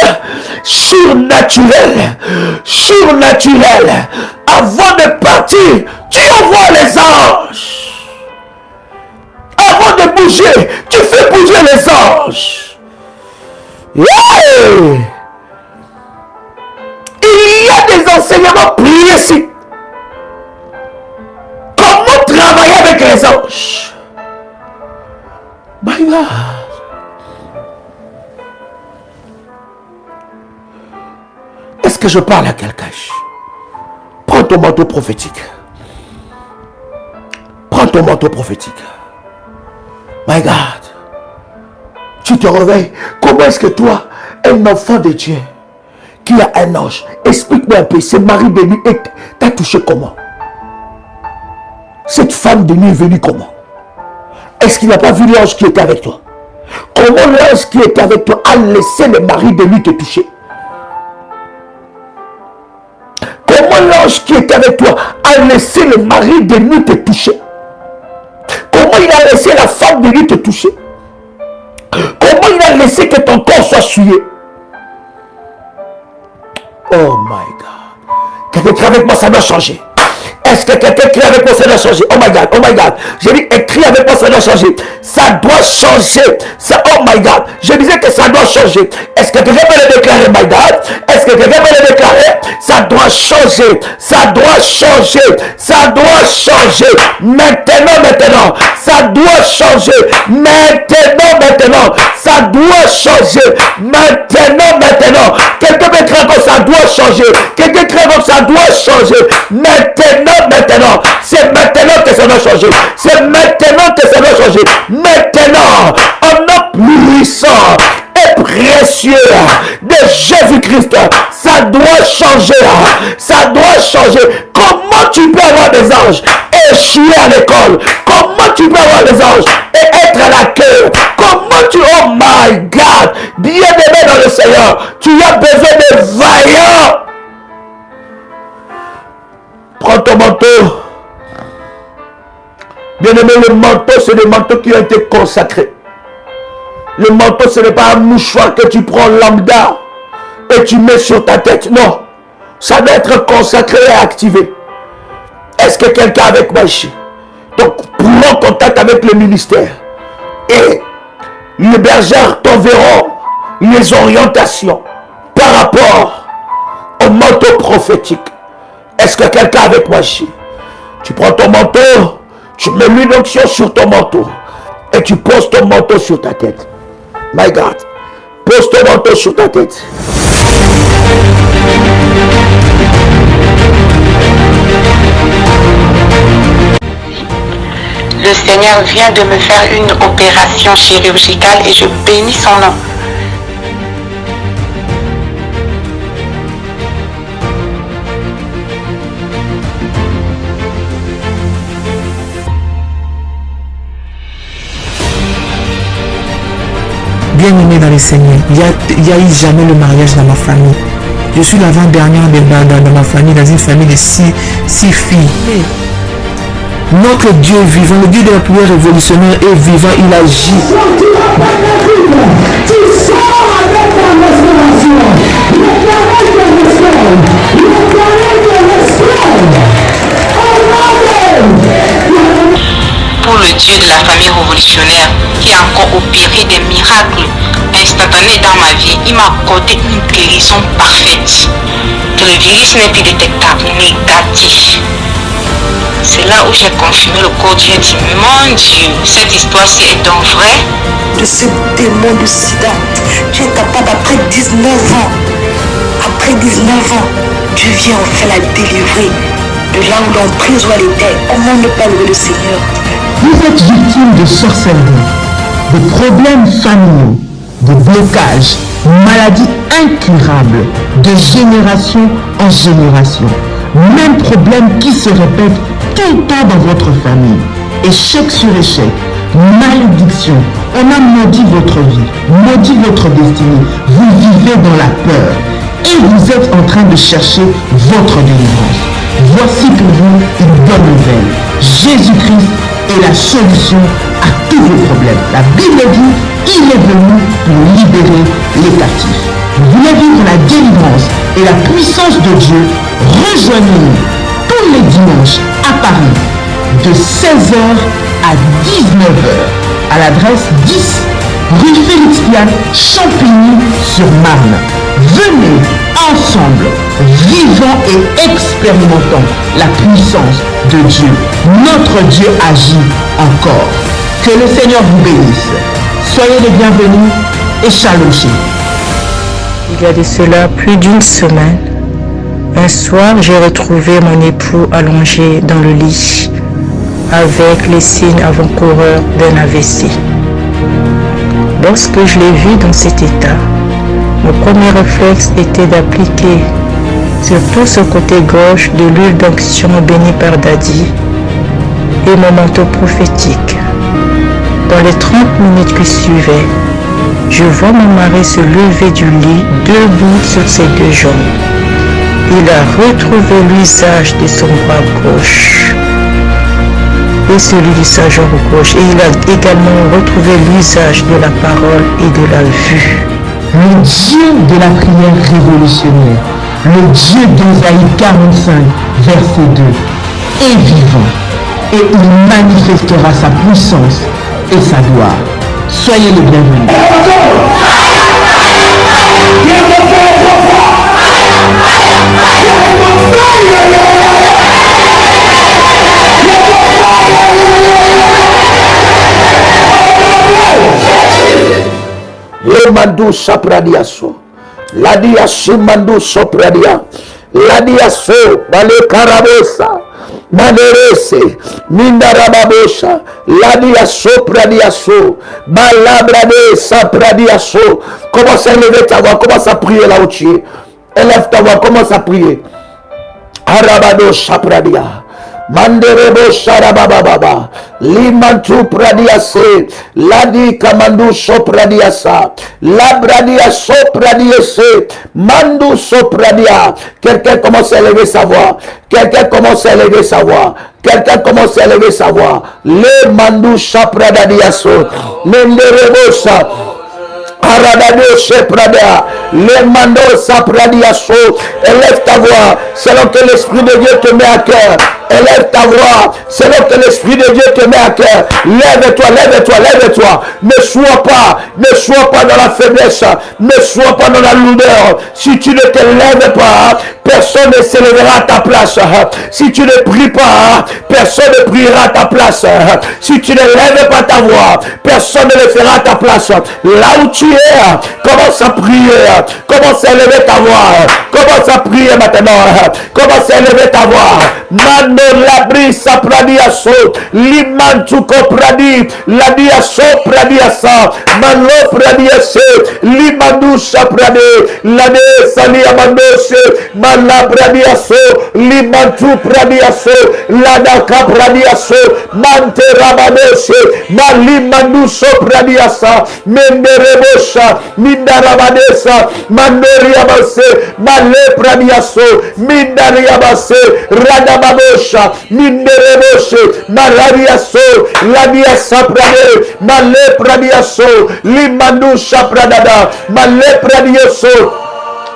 surnaturelle. Surnaturelle. Avant de partir, tu envoies les anges. Avant de bouger, tu fais bouger les anges. Yeah! Il y a des enseignements précis. que je parle à quelqu'un? Prends ton manteau prophétique. Prends ton manteau prophétique. My God. Tu te réveilles. Comment est-ce que toi, un enfant de Dieu, qui a un ange, explique-moi un peu, c'est Marie de nuit, t'as touché comment? Cette femme de nuit est venue comment? Est-ce qu'il n'a pas vu l'ange qui était avec toi? Comment l'ange qui était avec toi a laissé le mari de nuit te toucher? Comment l'ange qui était avec toi a laissé le mari de nuit te toucher? Comment il a laissé la femme de nuit te toucher? Comment il a laissé que ton corps soit souillé? Oh my God. Quelqu'un qui est avec moi, ça doit changer. Est-ce que quelqu'un crie avec moi, ça doit changer? Oh my God, oh my God. J'ai dit, écris avec moi, ça doit changer. Ça doit changer. Ça, oh my God. Je disais que ça doit changer. Est-ce que quelqu'un peut le déclarer, my God? Est-ce que quelqu'un peut le déclarer? Ça doit changer. Ça doit changer. Ça doit changer. Maintenant, maintenant. Ça doit changer. Maintenant, maintenant. Ça doit changer. Maintenant, maintenant. Quelqu'un peut écrire que ça doit changer. Quelqu'un écrit que ça doit changer. Maintenant. Maintenant, c'est maintenant que ça doit changer. C'est maintenant que ça doit changer. Maintenant, en nom puissant et précieux de Jésus-Christ, ça doit changer. Ça doit changer. Comment tu peux avoir des anges et échouer à l'école? Comment tu peux avoir des anges et être à l'accueil? Comment tu... Oh my God! Bien-aimé dans le Seigneur, tu as besoin de vaillants. Prends ton manteau. Bien-aimé, le manteau, c'est des manteaux qui ont été consacrés. Le manteau, ce n'est pas un mouchoir que tu prends lambda et tu mets sur ta tête. Non. Ça doit être consacré et activé. Est-ce que quelqu'un est avec moi ici? Donc, prends contact avec le ministère. Et les bergères t'enverront les orientations par rapport au manteau prophétique. Est-ce que quelqu'un est avec moi ici? Tu prends ton manteau, tu mets l'huile d'onction sur ton manteau et tu poses ton manteau sur ta tête. My God, pose ton manteau sur ta tête. Le Seigneur vient de me faire une opération chirurgicale et je bénis son nom. Bien-aimé dans le Seigneur, il n'y a eu jamais le mariage dans ma famille. Je suis l'avant-dernière dans ma famille, dans une famille de six filles. Notre Dieu vivant, le Dieu de la prière révolutionnaire est vivant, il agit. Pour le Dieu de la famille révolutionnaire qui a encore opéré des miracles instantanés dans ma vie, il m'a accordé une guérison parfaite. Le virus n'est plus détectable, négatif. C'est là où j'ai confirmé le corps. J'ai dit, mon Dieu, cette histoire-ci est donc vraie. De ce démon de sida, tu es capable après 19 ans. Après 19 ans, tu viens enfin la délivrer de là où l'emprise elle était. Comment ne pas louer le Seigneur? Vous êtes victime de sorcellerie, de problèmes familiaux, de blocages, maladies incurables, de génération en génération. Même problème qui se répète tout le temps dans votre famille. Échec sur échec, malédiction. On a maudit votre vie, maudit votre destinée. Vous vivez dans la peur et vous êtes en train de chercher votre délivrance. Voici pour vous une bonne nouvelle. Jésus-Christ est la solution à tous vos problèmes. La Bible dit, il est venu pour libérer les captifs. Vous voulez vivre la délivrance et la puissance de Dieu? Rejoignez-nous tous les dimanches à Paris de 16h à 19h à l'adresse 10 rue Félix Piat, Champigny-sur-Marne. Venez ensemble, vivons et expérimentons la puissance de Dieu. Notre Dieu agit encore. Que le Seigneur vous bénisse. Soyez les bienvenus et shalom. Il y a de cela plus d'une semaine, Un soir, j'ai retrouvé mon époux allongé dans le lit, avec les signes avant-coureurs d'un AVC. Lorsque je l'ai vu dans cet état, mon premier réflexe était d'appliquer sur tout ce côté gauche de l'huile d'onction bénie par Dadi et mon manteau prophétique. Dans les 30 minutes qui suivaient, je vois mon mari se lever du lit, debout sur ses deux jambes. Il a retrouvé l'usage de son bras gauche et celui de sa jambe gauche. Et il a également retrouvé l'usage de la parole et de la vue. Le Dieu de la prière révolutionnaire, le Dieu d'Ésaïe 45, verset 2, est vivant et il manifestera sa puissance et sa gloire. Soyez les bienvenus. Le mandou sapradiaso, la diasu mandou sopradia, la diaso, male carabosa, manerese, mindarababosa, la diaso pradiaso, malabrade sapradiaso. Commence à élever ta voix, commence à prier là où tu es. Élève ta voix, commence à prier. Arabado sapradia. Manderebo Sharabababa, Limantu Pradiase, Ladi Kamandu Sopradiasa, Labradia Sopradiese, Mandu Sopradia. Quelqu'un commence à élever sa voix. Quelqu'un commence à élever sa voix. Quelqu'un commence à élever sa voix. Le Mandu Sapradadiaso, Menderebosa. Aradado Sheprada, le mando sapradiaso, élève ta voix, selon que l'Esprit de Dieu te met à cœur. Élève ta voix, selon que l'Esprit de Dieu te met à cœur. Lève-toi, lève-toi, lève-toi. Ne sois pas dans la faiblesse, ne sois pas dans la lourdeur. Si tu ne te lèves pas, personne ne s'élèvera à ta place. Si tu ne pries pas, personne ne priera à ta place. Si tu ne lèves pas ta voix, personne ne le fera à ta place. Là où tu es, commence à prier, commence à élever ta voix, commence à prier maintenant, commence à élever ta voix. Mando labri sapradiaso, limantuko pradi, ladiaso pradiasa, malo pradiase, limandu saprade, lade salia mandose, mala pradiaso, limantu pradiaso, ladaka pradiaso, mante rabadose, malimandu sopradiasa, menderebosha, mindarabadesa, mandoriabase, male pradiaso, mindariabase, radababosha, mindereboshe, maradiaso, ladiasa prade, male pradiaso, limandusha pradada, male pradioso,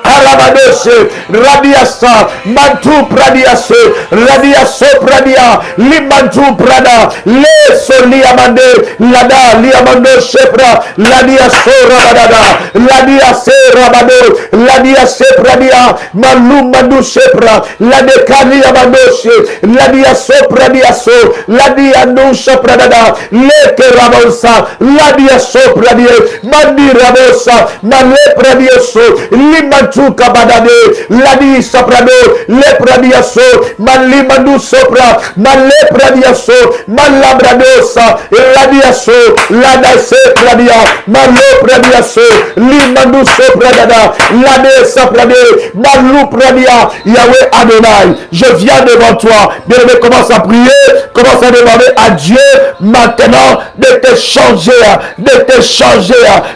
Arabadose, Radiasa, Mantu Pradiase, Radiaso Pradia, Limantu Prada, Le Soliamande, Lada, Liamando Shepra, Ladiaso Rabadada, Ladiase Rabado, Ladiase Pradia, Malumandu Shepra, Ladekani Amandoshe, Ladiaso Pradiaso, Ladianusha Pradada, Leke Rabosa, Ladiaso Pradie, Mandi Rabosa, Male Pradioso, Limantu Kabadade, Ladi Saprado, Le Pradiaso, Malimandu Sopra, Male Pradiaso, Malabradosa, Ladiaso, Ladase Pradia, Malo Pradiaso, Limandu Sopradada, Lade Saprade, Malou Pradia, Yahweh Adonai, je viens devant toi. Bien-aimé, commence à prier, commence à demander à Dieu maintenant de te changer,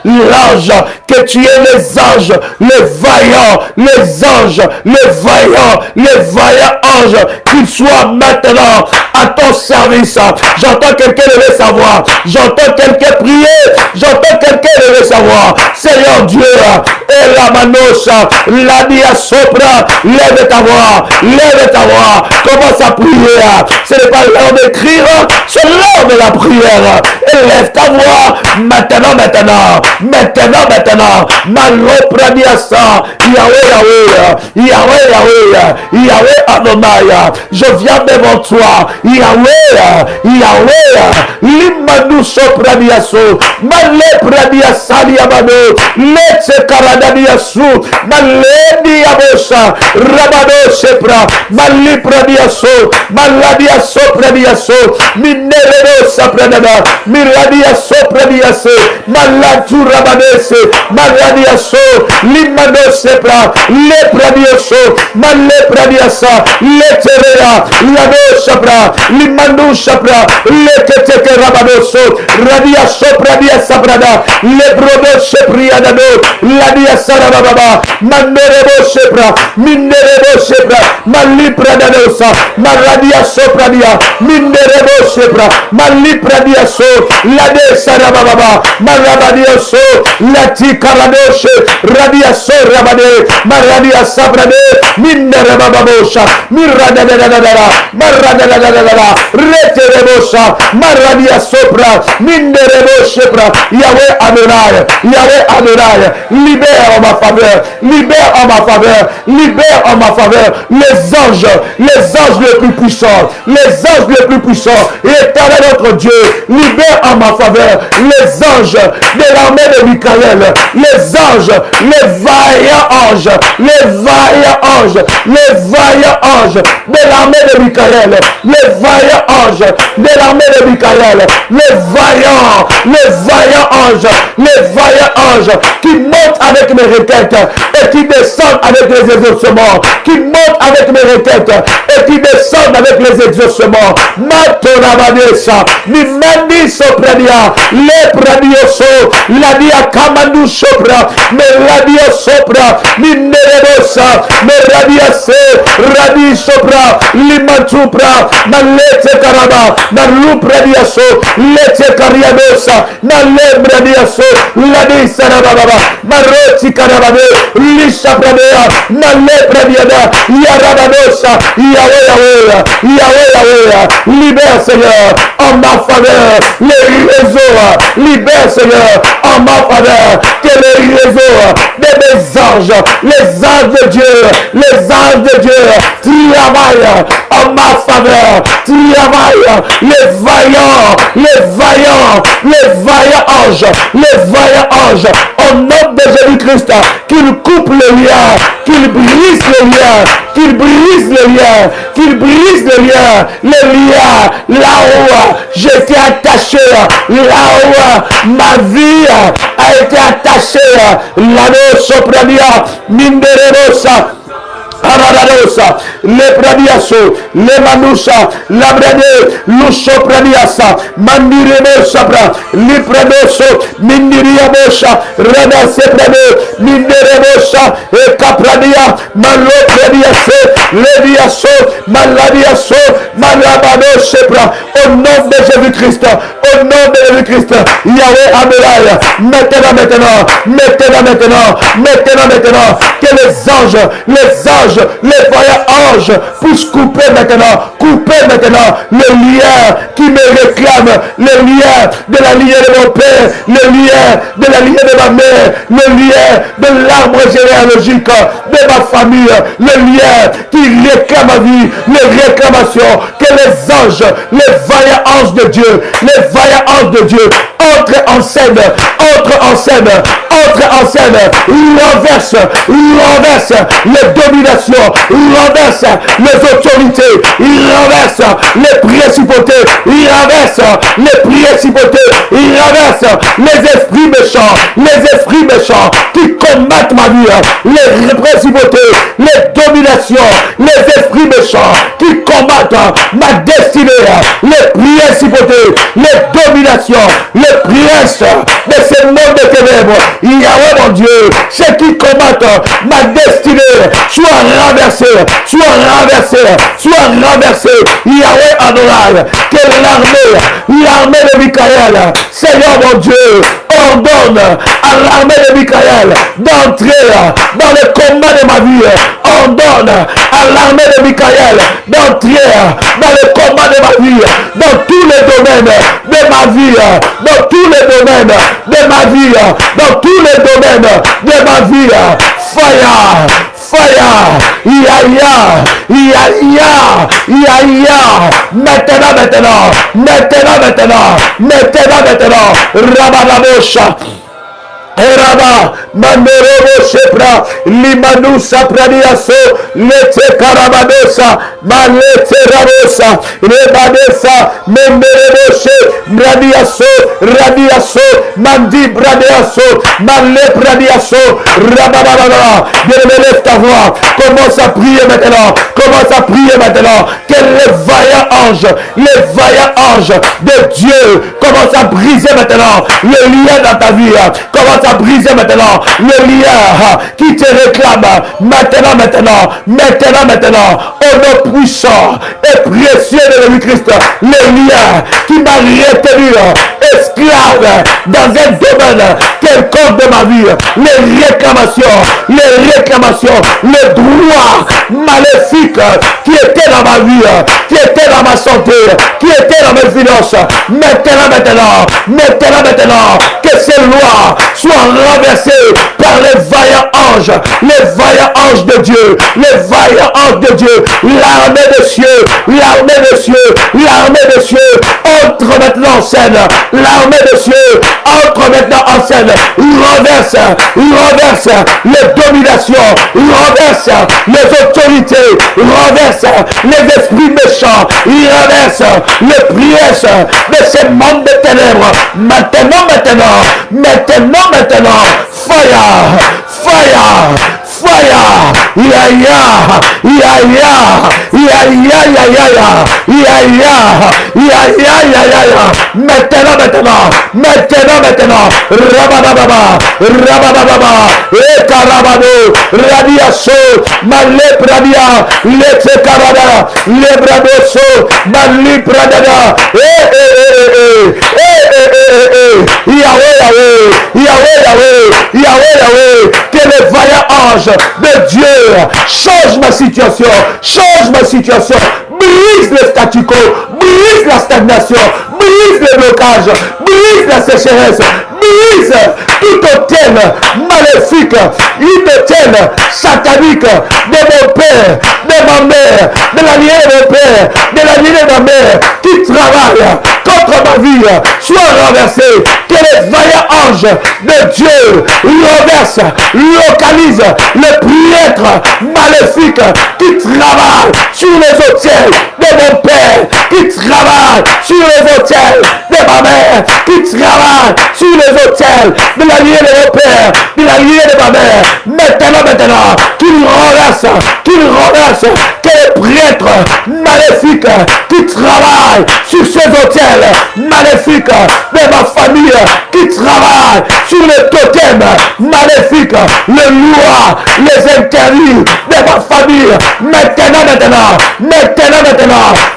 l'ange, que tu es les anges, les vaillants, les anges, les vaillants anges, qu'ils soient maintenant à ton service. J'entends quelqu'un lever sa voix, j'entends quelqu'un prier, j'entends quelqu'un lever sa voix. Seigneur Dieu, et la manosha, la dia sopra, lève ta voix, commence à prier. Ce n'est pas l'heure d'écrire, c'est l'heure de la prière. Élève ta voix, maintenant, Malopradiasa, Yahweh Adonai, je viens devant toi, Yahweh, Limanu Sopradiaso, Malepradiasa Diamano, Letse Karadadiasu, Maledi Abosa, Rabado sepra, malipra diaso, maladia sopra diaso, minerebo sapranada, miradia sopra diase, malatu rabanese, maladia so, limano sepra, lepra dioso, malepra diasa, leterea, lado sapra, limanu sapra, letete rabadoso, radia sopra diasa prada, lebrodo sepriadado, ladia sarababa, manerebo sepra, minerebo sepra, malipra dadosa, maradia sopra dia, minerebo sepra, malipra dia so, lade sarababa, marabadia so, lati karadoshe, radia so rabade, maradia sabrade, minerebababosha, miradadadadada, maradadadadada, reterebosa, maradia sopra, minerebo sepra, Yahweh Adonai, Yahweh Adonai, libère en ma faveur, libère en ma faveur, libère en ma faveur les anges les plus puissants, les anges les plus puissants, éternel notre Dieu, libère en ma faveur les anges de l'armée de Michael, les anges, les vaillants anges, les vaillants anges, les vaillants anges de l'armée de Michael, les vaillants anges de l'armée de Michael, les vaillants anges, les vaillants anges qui montent avec mes requêtes et qui descendent avec les exaucements, qui montent avec mes requêtes et qui descendent avec les exaucements. Matonabadesa, Mimandi soprania, le pradioso, la dia kamandu sopra, me radio sopra, mineredosa, me radiase, radi sopra, limantupra, malete karaba, nalu pradiaso, lete kariadosa, nalembra diaso, la di sarababa, maroti karabade, lisha pradea, nalepra diada, yarabadosa, Yahweh, libère Seigneur en ma faveur les réseaux, libère Seigneur en ma faveur que les réseaux de mes anges, les anges de Dieu travaillent en ma faveur, travaillent les vaillants anges, au nom de Jésus-Christ, qu'ils coupent le lien, qu'ils brisent le lien, qu'ils brisent le lien, là où j'étais attaché, là où ma vie a été attachée, l'anneau soprania, mindererosa, Araradosa, le pradiaso, le manusha, labrade, luso pradiasa, mandirebe sabra, lipradoso, mindiriabosha, rada seprade, minderebosa, e capradia, malo pradiase, lediaso, maladiaso, malabado sepra, au nom de Jésus-Christ, au nom de Jésus-Christ, Yahweh Adonai, maintenant, que les anges, les voyants anges puissent couper maintenant le lien qui me réclame, le lien de la lignée de mon père, le lien de la lignée de ma mère, le lien de l'arbre généalogique de ma famille, le lien qui réclame ma vie, les réclamations, que les anges, les vaillants anges de Dieu, entrent en scène, renverse les dominations, renverse les autorités, il renverse les principautés, il renverse les esprits méchants qui combattent ma vie, les principautés, les dominations, les esprits méchants qui combattent ma destinée, les principautés, les dominations, les princes de ce monde de ténèbres, Yahweh mon Dieu, ceux qui combattent ma destinée, soit renversé, Yahweh Adonai, que l'armée de Michael, Seigneur mon Dieu, ordonne à l'armée de Michael d'entrer dans le combat de ma vie, ordonne à l'armée de Michael d'entrer dans le combat de ma vie, dans tous les domaines de ma vie, dans tous les domaines de ma vie, dans tous les domaines de ma vie, fire, maintenant, Rabadabosha, Eraba, Manerebo Shepra, Limanusa Pradiaso, Lete Karabadosa, Malete Rabosa, Rebadesa, Memereboshe, Radiaso, Mandi Bradiaso, Malé Bradiaso, Rabababa. Bien-aimé, lève ta voix, commence à prier maintenant, que les vaillants anges de Dieu commencent à briser maintenant le lien dans ta vie, commence à briser maintenant le lien qui te réclame maintenant, au nom puissant et précieux de Jésus-Christ, le lien qui m'a retenu esclave dans un domaine quelconque de ma vie, les réclamations, le droit maléfique qui était dans ma vie, qui était dans ma santé, qui était dans mes finances, maintenant, que ces lois soient renversées par les vaillants anges de Dieu, l'armée des cieux, entre maintenant en scène, renverse les dominations, renverse les autorités, renverse les esprits méchants, renverse les prières de ces mondes de ténèbres, maintenant, maintenant, rabababa, ekarabado, radiaso, malé pradia, lete karada, lebradoso, malé pradada, Yahweh, que les vaillants anges de Dieu change ma situation, brise le statu quo, brise la stagnation, brise le blocage, brise la sécheresse, brise tout autel maléfique, une autel satanique de mon père, de ma mère, de la lignée de mon père, de la lignée de ma mère, qui travaille contre ma vie, soit renversé, que les vaillants anges de Dieu renversent, localisent le prêtre maléfique qui travaille sur les autels de mon père, qui travaille sur les autels de ma mère, qui travaille sur les autels de la lignée de mon père, de la lignée de ma mère, maintenant, qu'il renverse, que les prêtres maléfiques qui travaillent sur ces autels maléfiques de ma famille, qui travaillent sur les totems maléfiques, les lois, les interdits de ma famille,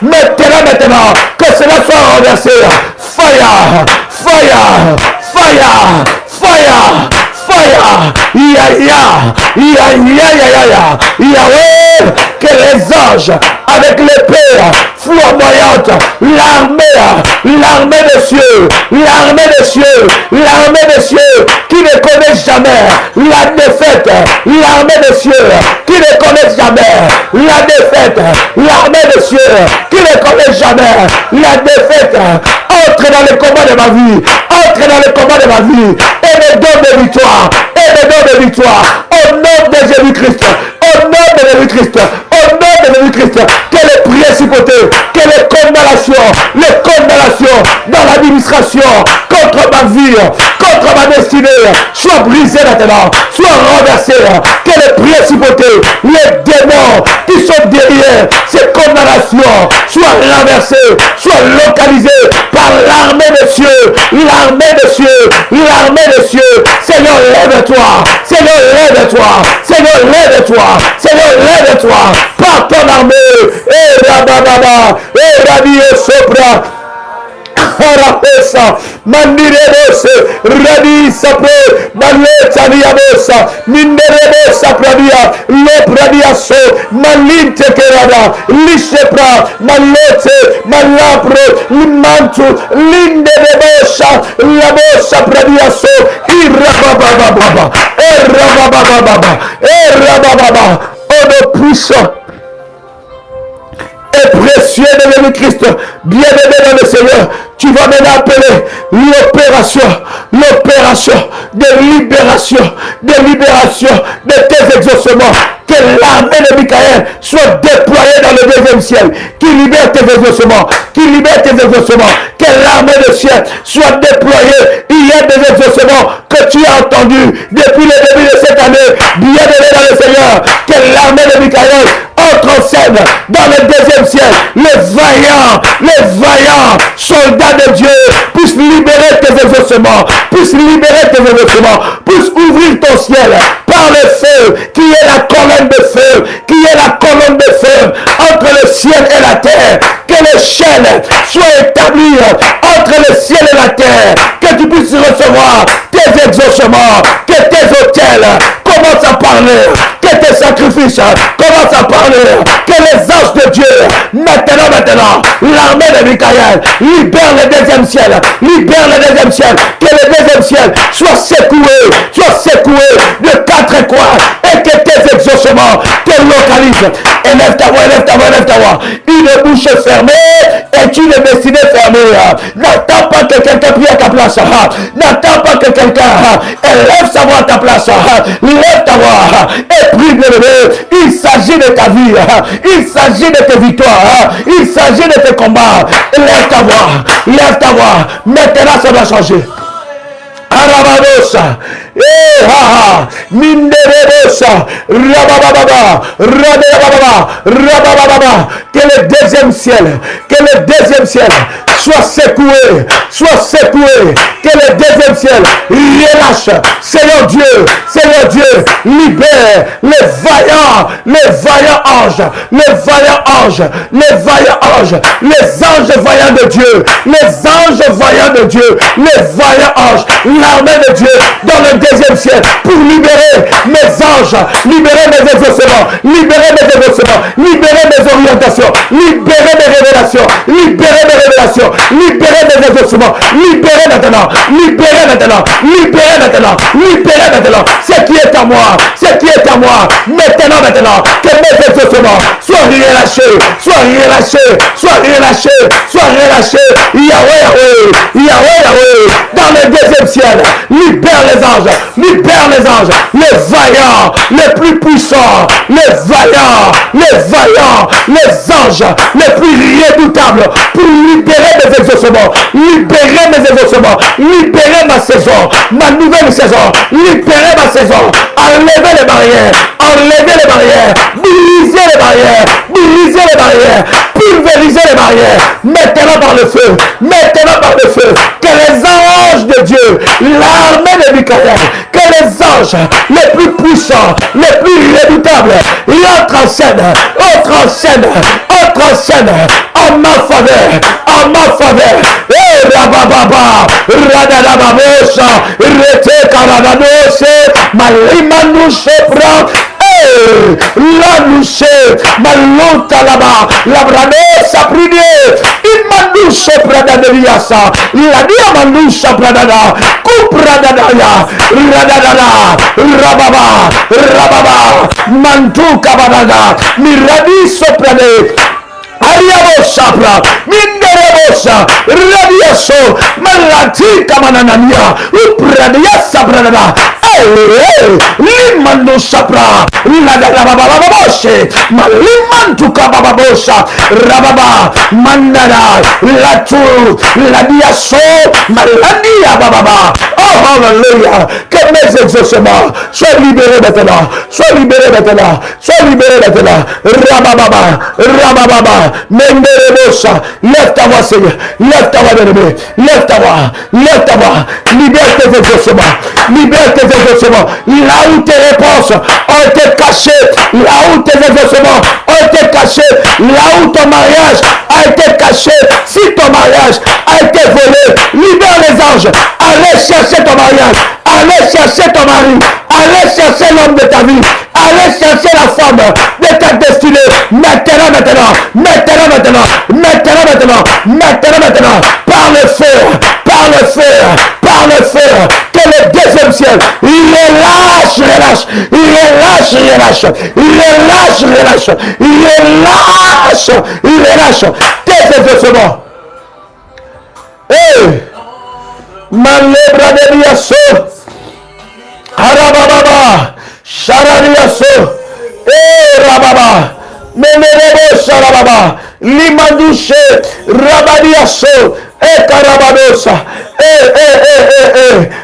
maintenant, que cela soit renversé. Fire, Yahweh, que les anges avec l'épée flamboyante, l'armée des cieux, qui ne connaissent jamais la défaite, l'armée des cieux, qui ne connaissent jamais la défaite, l'armée des cieux, qui ne connaissent jamais la défaite, entre dans le combat de ma vie, et me donne de victoire, au nom de Jésus-Christ, que les principautés, que les condamnations dans l'administration contre ma vie, contre ma destinée, soient brisées maintenant, soient renversées, que les principautés, les démons qui sont derrière ces condamnations soient renversés, soient localisés par l'armée des cieux, Seigneur, lève-toi, par ton armée, Radio Sopra, Arapesa, Mandirebose, Radi Sapre, Maleta Diabosa, Minderebosa Pradia, Le Pradiaso, Malinte Kerada, Lishepra, Malete, Malapro, Limantu, Linderebosha, Labosa Pradiaso, Irabababa, oh le puissant et précieux tu es devenu Christ, bien-aimé dans le Seigneur, tu vas maintenant appeler l'opération de libération de tes exaucements. Que l'armée de Michael soit déployée dans le deuxième ciel, qui libère tes exaucements, que l'armée de ciel soit déployée. Il y a des exaucements que tu as entendus depuis le début de cette année, bien-aimé dans le Seigneur, que l'armée de Michael entre en scène dans le deuxième ciel. Les vaillants soldats de Dieu puissent libérer tes exaucements, puissent ouvrir ton ciel par le feu, qui est la colonne de feu, entre le ciel et la terre. Que l'échelle soit établie entre le ciel et la terre, que tu puisses recevoir tes exaucements, que tes autels commencent à parler, que tes sacrifices commencent à parler, que les anges de Dieu, maintenant, l'armée de Michael libère le deuxième ciel, que le deuxième ciel soit secoué de quatre coins, et que tes exaucements te localisent. Élève ta voix. Une bouche fermée est une destinée fermée. N'attends pas que quelqu'un prie à ta place. N'attends pas que quelqu'un élève sa voix à ta place. Lève ta voix et prie, bien-aimé. Il s'agit de ta vie. Il s'agit de tes victoires. Il s'agit de tes combats. Lève ta voix. Maintenant, ça va changer. Arabadosa, Minderedosa, Rabababa, que le deuxième ciel soit secoué, que le deuxième ciel relâche. Seigneur Dieu, libère les vaillants anges, les anges vaillants de Dieu, les vaillants anges, l'armée de Dieu dans le deuxième ciel, pour libérer mes anges, libérer mes exaucements, libérer mes orientations, libérer mes révélations, libérer mes exaucements, libérer maintenant, ce qui est à moi, maintenant, que mes exaucements soient relâchés, Yahweh, dans le deuxième ciel, libère les anges, les vaillants, les plus puissants, les anges, les plus redoutables, pour libérer mes exaucements, libérer ma saison, ma nouvelle saison, libérer ma saison, enlever les barrières, briser les barrières, pulvériser les barrières, mettez-la par le feu, que les anges de Dieu, l'armée de Michael, que les anges les plus puissants, les plus redoutables, entrent en scène, en ma faveur, Rabababa, Radadababosha, Rete Karadadose, Malimanushe Bra, la louche, malota là-bas, la branosa prier, imanushe pradadeliasa, la dia manusha pradada, kupradadaya, radadada, rababa, mantu kabadada, miradiso prade, Ariabosapra, Minderebosa, Radiaso, Malati Kamanania, Upradiasa Pradada, Limando Sapra, Ladabababoshe, Malimantu Kababosa, Rababa, Mandara, Latu, Ladiaso, Maladia Bababa. Oh, hallelujah, que mes exaucements soient libérés maintenant, Rabababa, Menderebosa, lève ta voix, Seigneur, lève ta voix, bien-aimé, lève ta voix, libère tes exaucements, là où tes réponses ont été cachées, là où tes exaucements ont été cachés, là où ton mariage a été caché, si ton mariage a été volé, libère les anges, allez chercher ton mariage, allez chercher ton mari, allez chercher l'homme de ta vie, allez chercher la femme de ta destinée, maintenant, par le feu, que le deuxième ciel relâche relâche. Il relâche, relâche. Il relâche, relâche. Il relâche, il relâche. Tes exaucements. Hey! Malebra de Biasso. Arababa. Charariasso. Eh, Rababa. Menerebo Charababa. Limandouche. Rabadiasso. Eh, Carabadosa.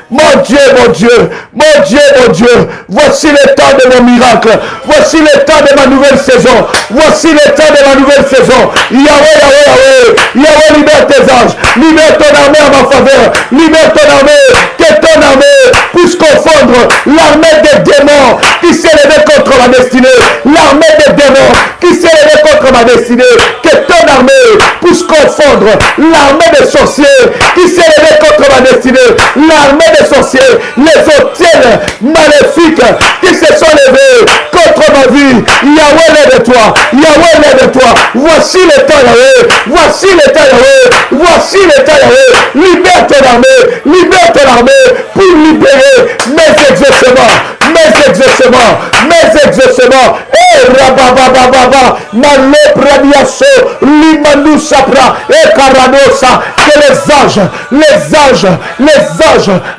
Mon Dieu, mon Dieu, mon Dieu, mon Dieu, voici le temps de mon miracle, voici le temps de ma nouvelle saison, voici le temps de ma nouvelle saison. Yahweh, Yahweh, Yahweh, Yahweh, libère tes anges, libère ton armée en ma faveur, libère ton armée, que ton armée puisse confondre l'armée des démons qui s'est levée contre ma destinée, l'armée des démons qui s'est levée contre ma destinée, que ton armée puisse confondre l'armée des sorciers qui s'est levée contre ma destinée, l'armée des sorciers, les hôtels maléfiques qui se sont levés contre ma vie. Yahweh, lève-toi, Yahweh, lève-toi. Voici le temps, Yahweh, voici le temps, Yahweh, voici le temps, Yahweh. Libère ton armée pour libérer mes exaucements, mes exaucements, mes exaucements. Eh, rababababa, male pradiaso, limanu sapra, et caradosa, que les anges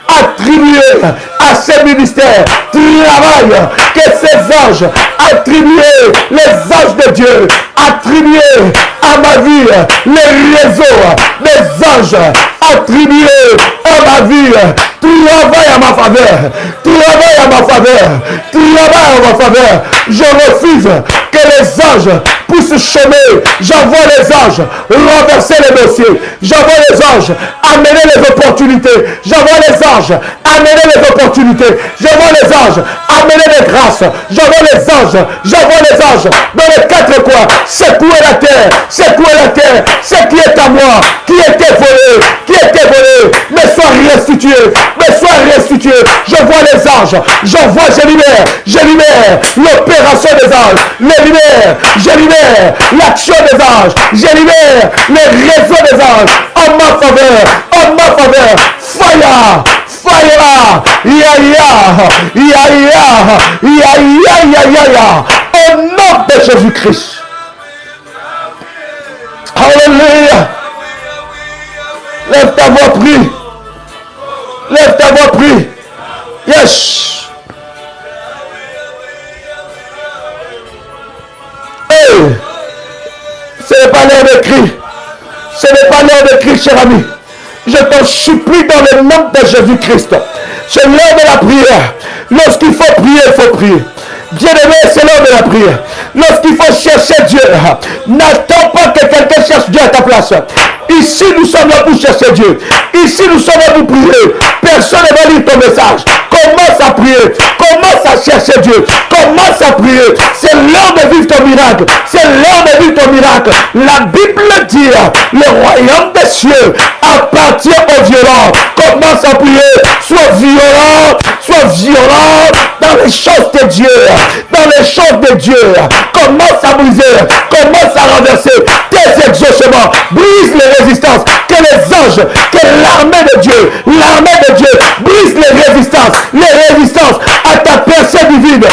attribués à ce ministère travaillent, que ces anges attribués, les anges de Dieu attribués à ma vie, les réseaux des anges attribués à ma vie, travaille à ma faveur, travaille à ma faveur, travaille à ma faveur. Je refuse que les anges puissent chômer. J'envoie les anges renverser les dossiers. J'envoie les anges amener les opportunités. J'envoie les anges amener les opportunités. J'envoie les anges amener les grâces. J'envoie les anges dans les quatre coins. Secouer la terre, secouer la terre. Ce qui est à moi, qui était volé, mais soit restitué, Je vois les anges, je libère l'opération des anges, je libère l'action des anges, je libère les réseaux des anges en ma faveur, fire, au nom de Jésus-Christ. Alléluia. Lève ta voix, prie. Yes. Hey. Ce n'est pas l'heure de crier. Cher ami. Je t'en supplie dans le nom de Jésus-Christ. C'est l'heure de la prière. Lorsqu'il faut prier, il faut prier. Bien-aimé, c'est l'heure de la prière. Lorsqu'il faut chercher Dieu, n'attends pas que quelqu'un cherche Dieu à ta place. Ici, nous sommes là pour chercher Dieu. Ici, nous sommes là pour prier. Personne ne va lire ton message. Commence à prier. Commence à chercher Dieu. Commence à prier. C'est l'heure de vivre ton miracle. La Bible dit, le royaume des cieux appartient aux violents. Commence à prier. Sois violent dans les choses de Dieu. Commence à briser. Commence à renverser tes exaucements. Brise les résistances. Que les anges, que l'armée de Dieu brise les résistances à ta percée divine.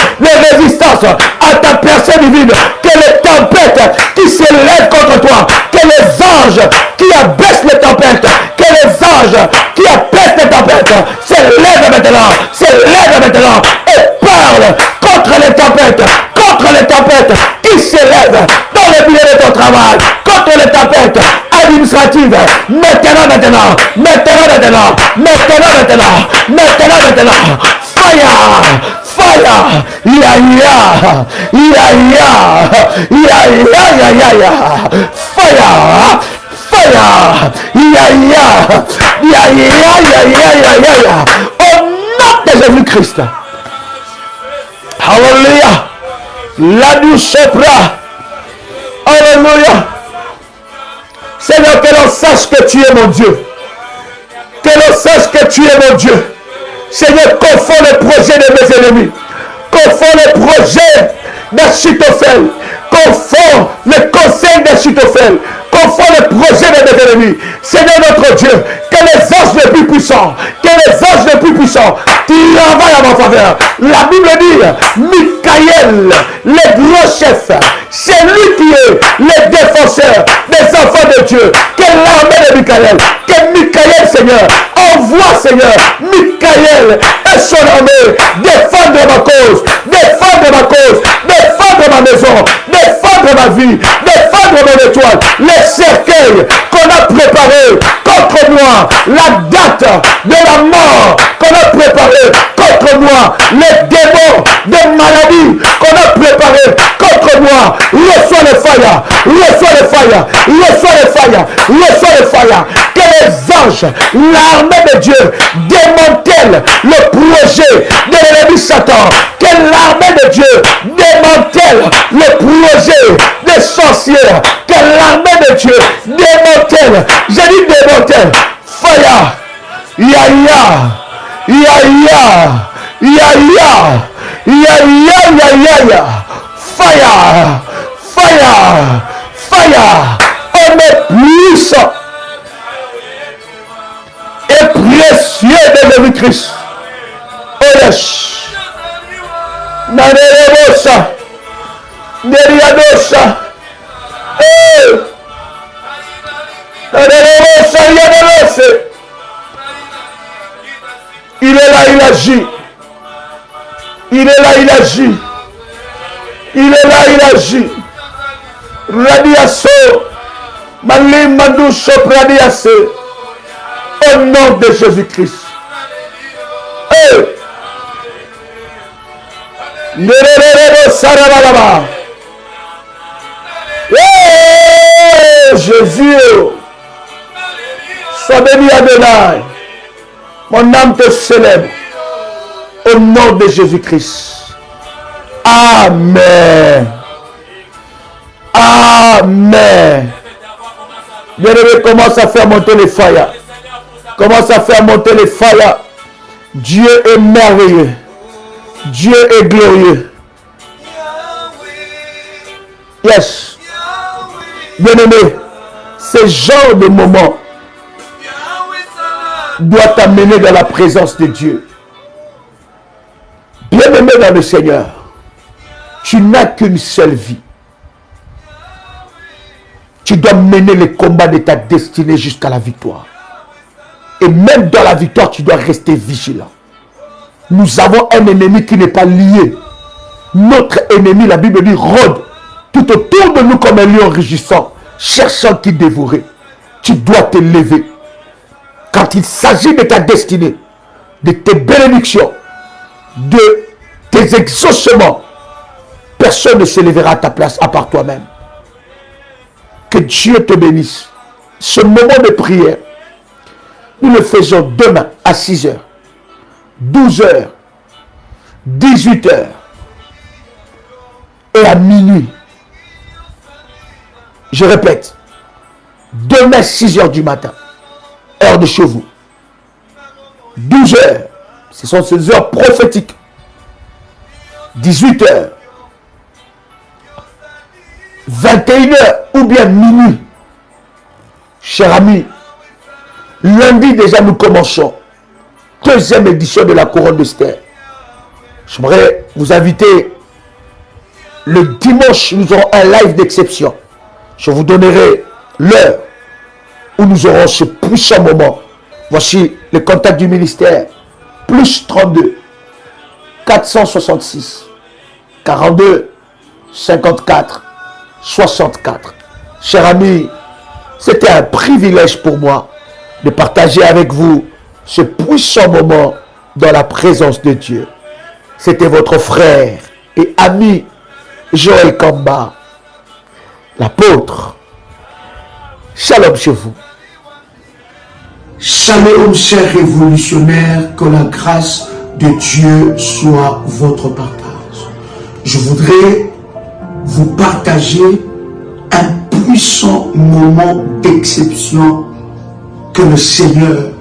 Que les tempêtes qui s'élèvent contre toi, que les anges qui abaissent les tempêtes, s'élèvent maintenant et parlent contre les tempêtes qui s'élèvent dans le milieu de ton travail, contre les tempêtes administratives. Maintenant. Fire. Au nom de Jésus-Christ. Alléluia. La douce sopra. Alléluia. Seigneur, que l'on sache que tu es mon Dieu. Seigneur, confonds les projets de mes ennemis. Confonds les projets d'Achitophel. Confonds les conseils d'Achitophel. Confonds les projets de mes ennemis. Seigneur notre Dieu, que les anges les plus puissants, travaillent à ma faveur. La Bible dit, Michael, les gros chefs, c'est lui qui est le défenseur des enfants de Dieu. Que l'armée de Michael, que Michael, Seigneur, envoie, Seigneur, Michael et son armée défendre ma cause, défendre ma maison, défendre ma vie, défendre mon étoile, les cercueils qu'on a préparés contre moi, la date de la mort qu'on a préparée contre moi, les démons des maladies qu'on a préparés contre moi, reçois les failles, que les anges, l'armée de Dieu démantèle le projet de l'ennemi Satan, que l'armée de Dieu démantèle le projet des sorcières, que l'armée de Dieu démantèle, j'ai dit démantèle, fire, fire, on est puissant et précieux de Jésus-Christ. Nanerosa, Neriadosa, il est là, il agit. Radiaso, Malim Mandoucho Radiasse, au nom de Jésus-Christ. Jésus, sois béni Adonai. Mon âme te célèbre au nom de Jésus-Christ. Amen. Bien-aimé, commence à faire monter les fires. Dieu est merveilleux. Dieu est glorieux. Yes. Bien-aimé, ce genre de moment doit t'amener dans la présence de Dieu. Bien-aimé dans le Seigneur, tu n'as qu'une seule vie. Tu dois mener les combats de ta destinée jusqu'à la victoire. Et même dans la victoire, tu dois rester vigilant. Nous avons un ennemi qui n'est pas lié. Notre ennemi, la Bible dit, rôde tout autour de nous comme un lion rugissant, cherchant qui dévorer. Tu dois te lever. Quand il s'agit de ta destinée, de tes bénédictions, de tes exaucements, personne ne se lèvera à ta place à part toi-même. Que Dieu te bénisse. Ce moment de prière, nous le faisons demain à 6h, 12h, 18h et à minuit. Je répète, demain 6h du matin, heure de chez vous. 12h, ce sont ces heures prophétiques. 18h, 21h ou bien minuit. Chers amis, lundi déjà nous commençons. Deuxième édition de la couronne d'Esther. J'aimerais vous inviter. Le dimanche, nous aurons un live d'exception. Je vous donnerai l'heure où nous aurons ce puissant moment. Voici le contact du ministère. Plus 32 466 42 54 64. Chers amis, c'était un privilège pour moi de partager avec vous ce puissant moment dans la présence de Dieu. C'était votre frère et ami Joël Kamba, l'apôtre. Shalom chez vous. Shalom, chers révolutionnaires, que la grâce de Dieu soit votre partage. Je voudrais vous partager un puissant moment d'exception que le Seigneur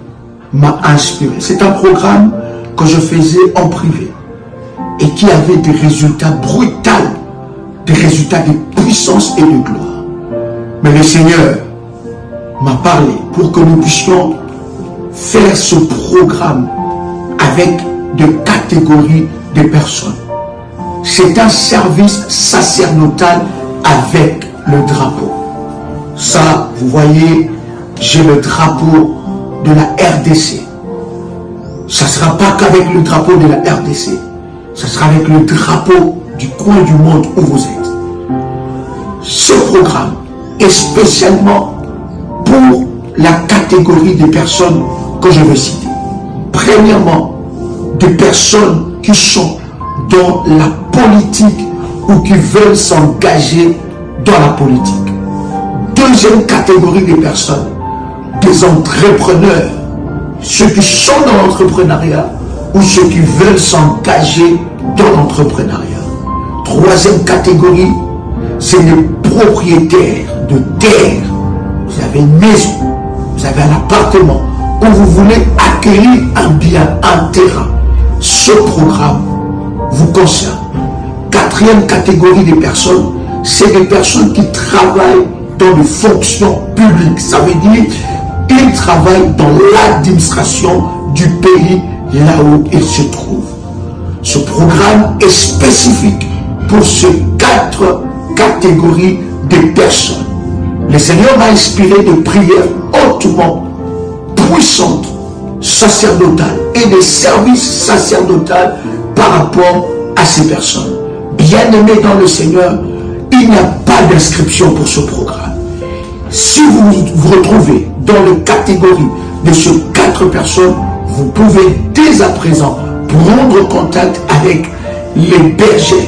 m'a inspiré. C'est un programme que je faisais en privé et qui avait des résultats brutaux, des résultats de puissance et de gloire. Mais le Seigneur m'a parlé pour que nous puissions faire ce programme avec de catégories de personnes. C'est un service sacerdotal avec le drapeau. Ça, vous voyez, j'ai le drapeau de la RDC. Ça ne sera pas qu'avec le drapeau de la RDC. Ça sera avec le drapeau du coin du monde où vous êtes. Ce programme est spécialement pour la catégorie des personnes que je vais citer. Premièrement, des personnes qui sont dans la politique ou qui veulent s'engager dans la politique. Deuxième catégorie des personnes, des entrepreneurs, ceux qui sont dans l'entrepreneuriat ou ceux qui veulent s'engager dans l'entrepreneuriat. Troisième catégorie, c'est les propriétaires de terre. Vous avez une maison, vous avez un appartement où vous voulez acquérir un bien, un terrain. Ce programme vous concerne. Quatrième catégorie des personnes, c'est des personnes qui travaillent dans les fonctions publiques. Ça veut dire qu'ils travaillent dans l'administration du pays là où ils se trouvent. Ce programme est spécifique pour ces 4 catégories de personnes. Le Seigneur m'a inspiré de prières hautement puissantes, sacerdotales et de services sacerdotaux par rapport à ces personnes. Bien-aimés dans le Seigneur, il n'y a pas d'inscription pour ce programme. Si vous vous retrouvez dans la catégorie de ces 4 personnes, vous pouvez dès à présent prendre contact avec les bergères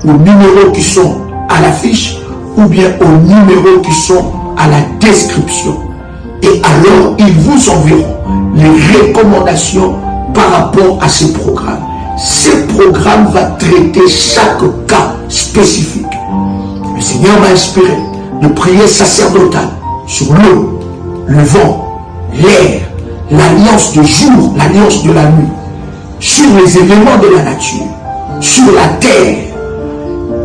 aux numéros qui sont à l'affiche ou bien aux numéros qui sont à la description. Et alors, ils vous enverront les recommandations par rapport à ces programmes. Ce programme va traiter chaque cas spécifique. Le Seigneur m'a inspiré de prier sacerdotal sur l'eau, le vent, l'air, l'alliance de jour, l'alliance de la nuit, sur les éléments de la nature, sur la terre.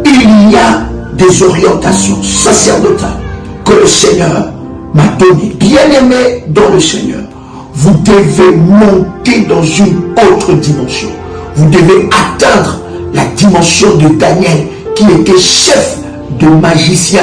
Il y a des orientations sacerdotales que le Seigneur m'a données. Bien-aimés dans le Seigneur, vous devez monter dans une autre dimension. Vous devez atteindre la dimension de Daniel, qui était chef de magicien.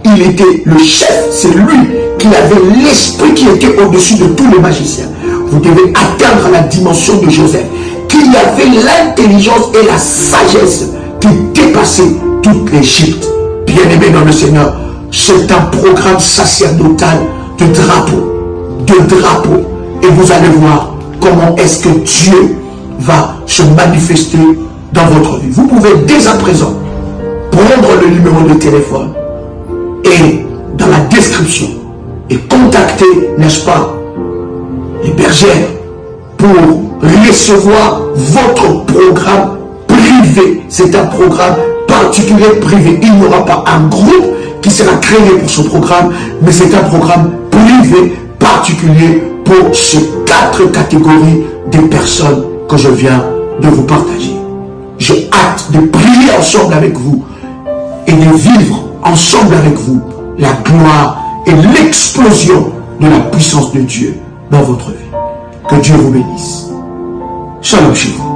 Il était le chef, c'est lui qui avait l'esprit qui était au-dessus de tous les magiciens. Vous devez atteindre la dimension de Joseph, qui avait l'intelligence et la sagesse qui dépassait toute l'Égypte. Bien-aimés dans le Seigneur, c'est un programme sacerdotal de drapeau. Et vous allez voir comment est-ce que Dieu va se manifester dans votre vie. Vous pouvez dès à présent prendre le numéro de téléphone et dans la description et contacter, n'est-ce pas, les bergères pour recevoir votre programme privé. C'est un programme particulier privé. Il n'y aura pas un groupe qui sera créé pour ce programme, mais c'est un programme privé particulier pour ces 4 catégories de personnes que je viens de vous partager. J'ai hâte de prier ensemble avec vous et de vivre ensemble avec vous la gloire et l'explosion de la puissance de Dieu dans votre vie. Que Dieu vous bénisse. Shalom chez vous.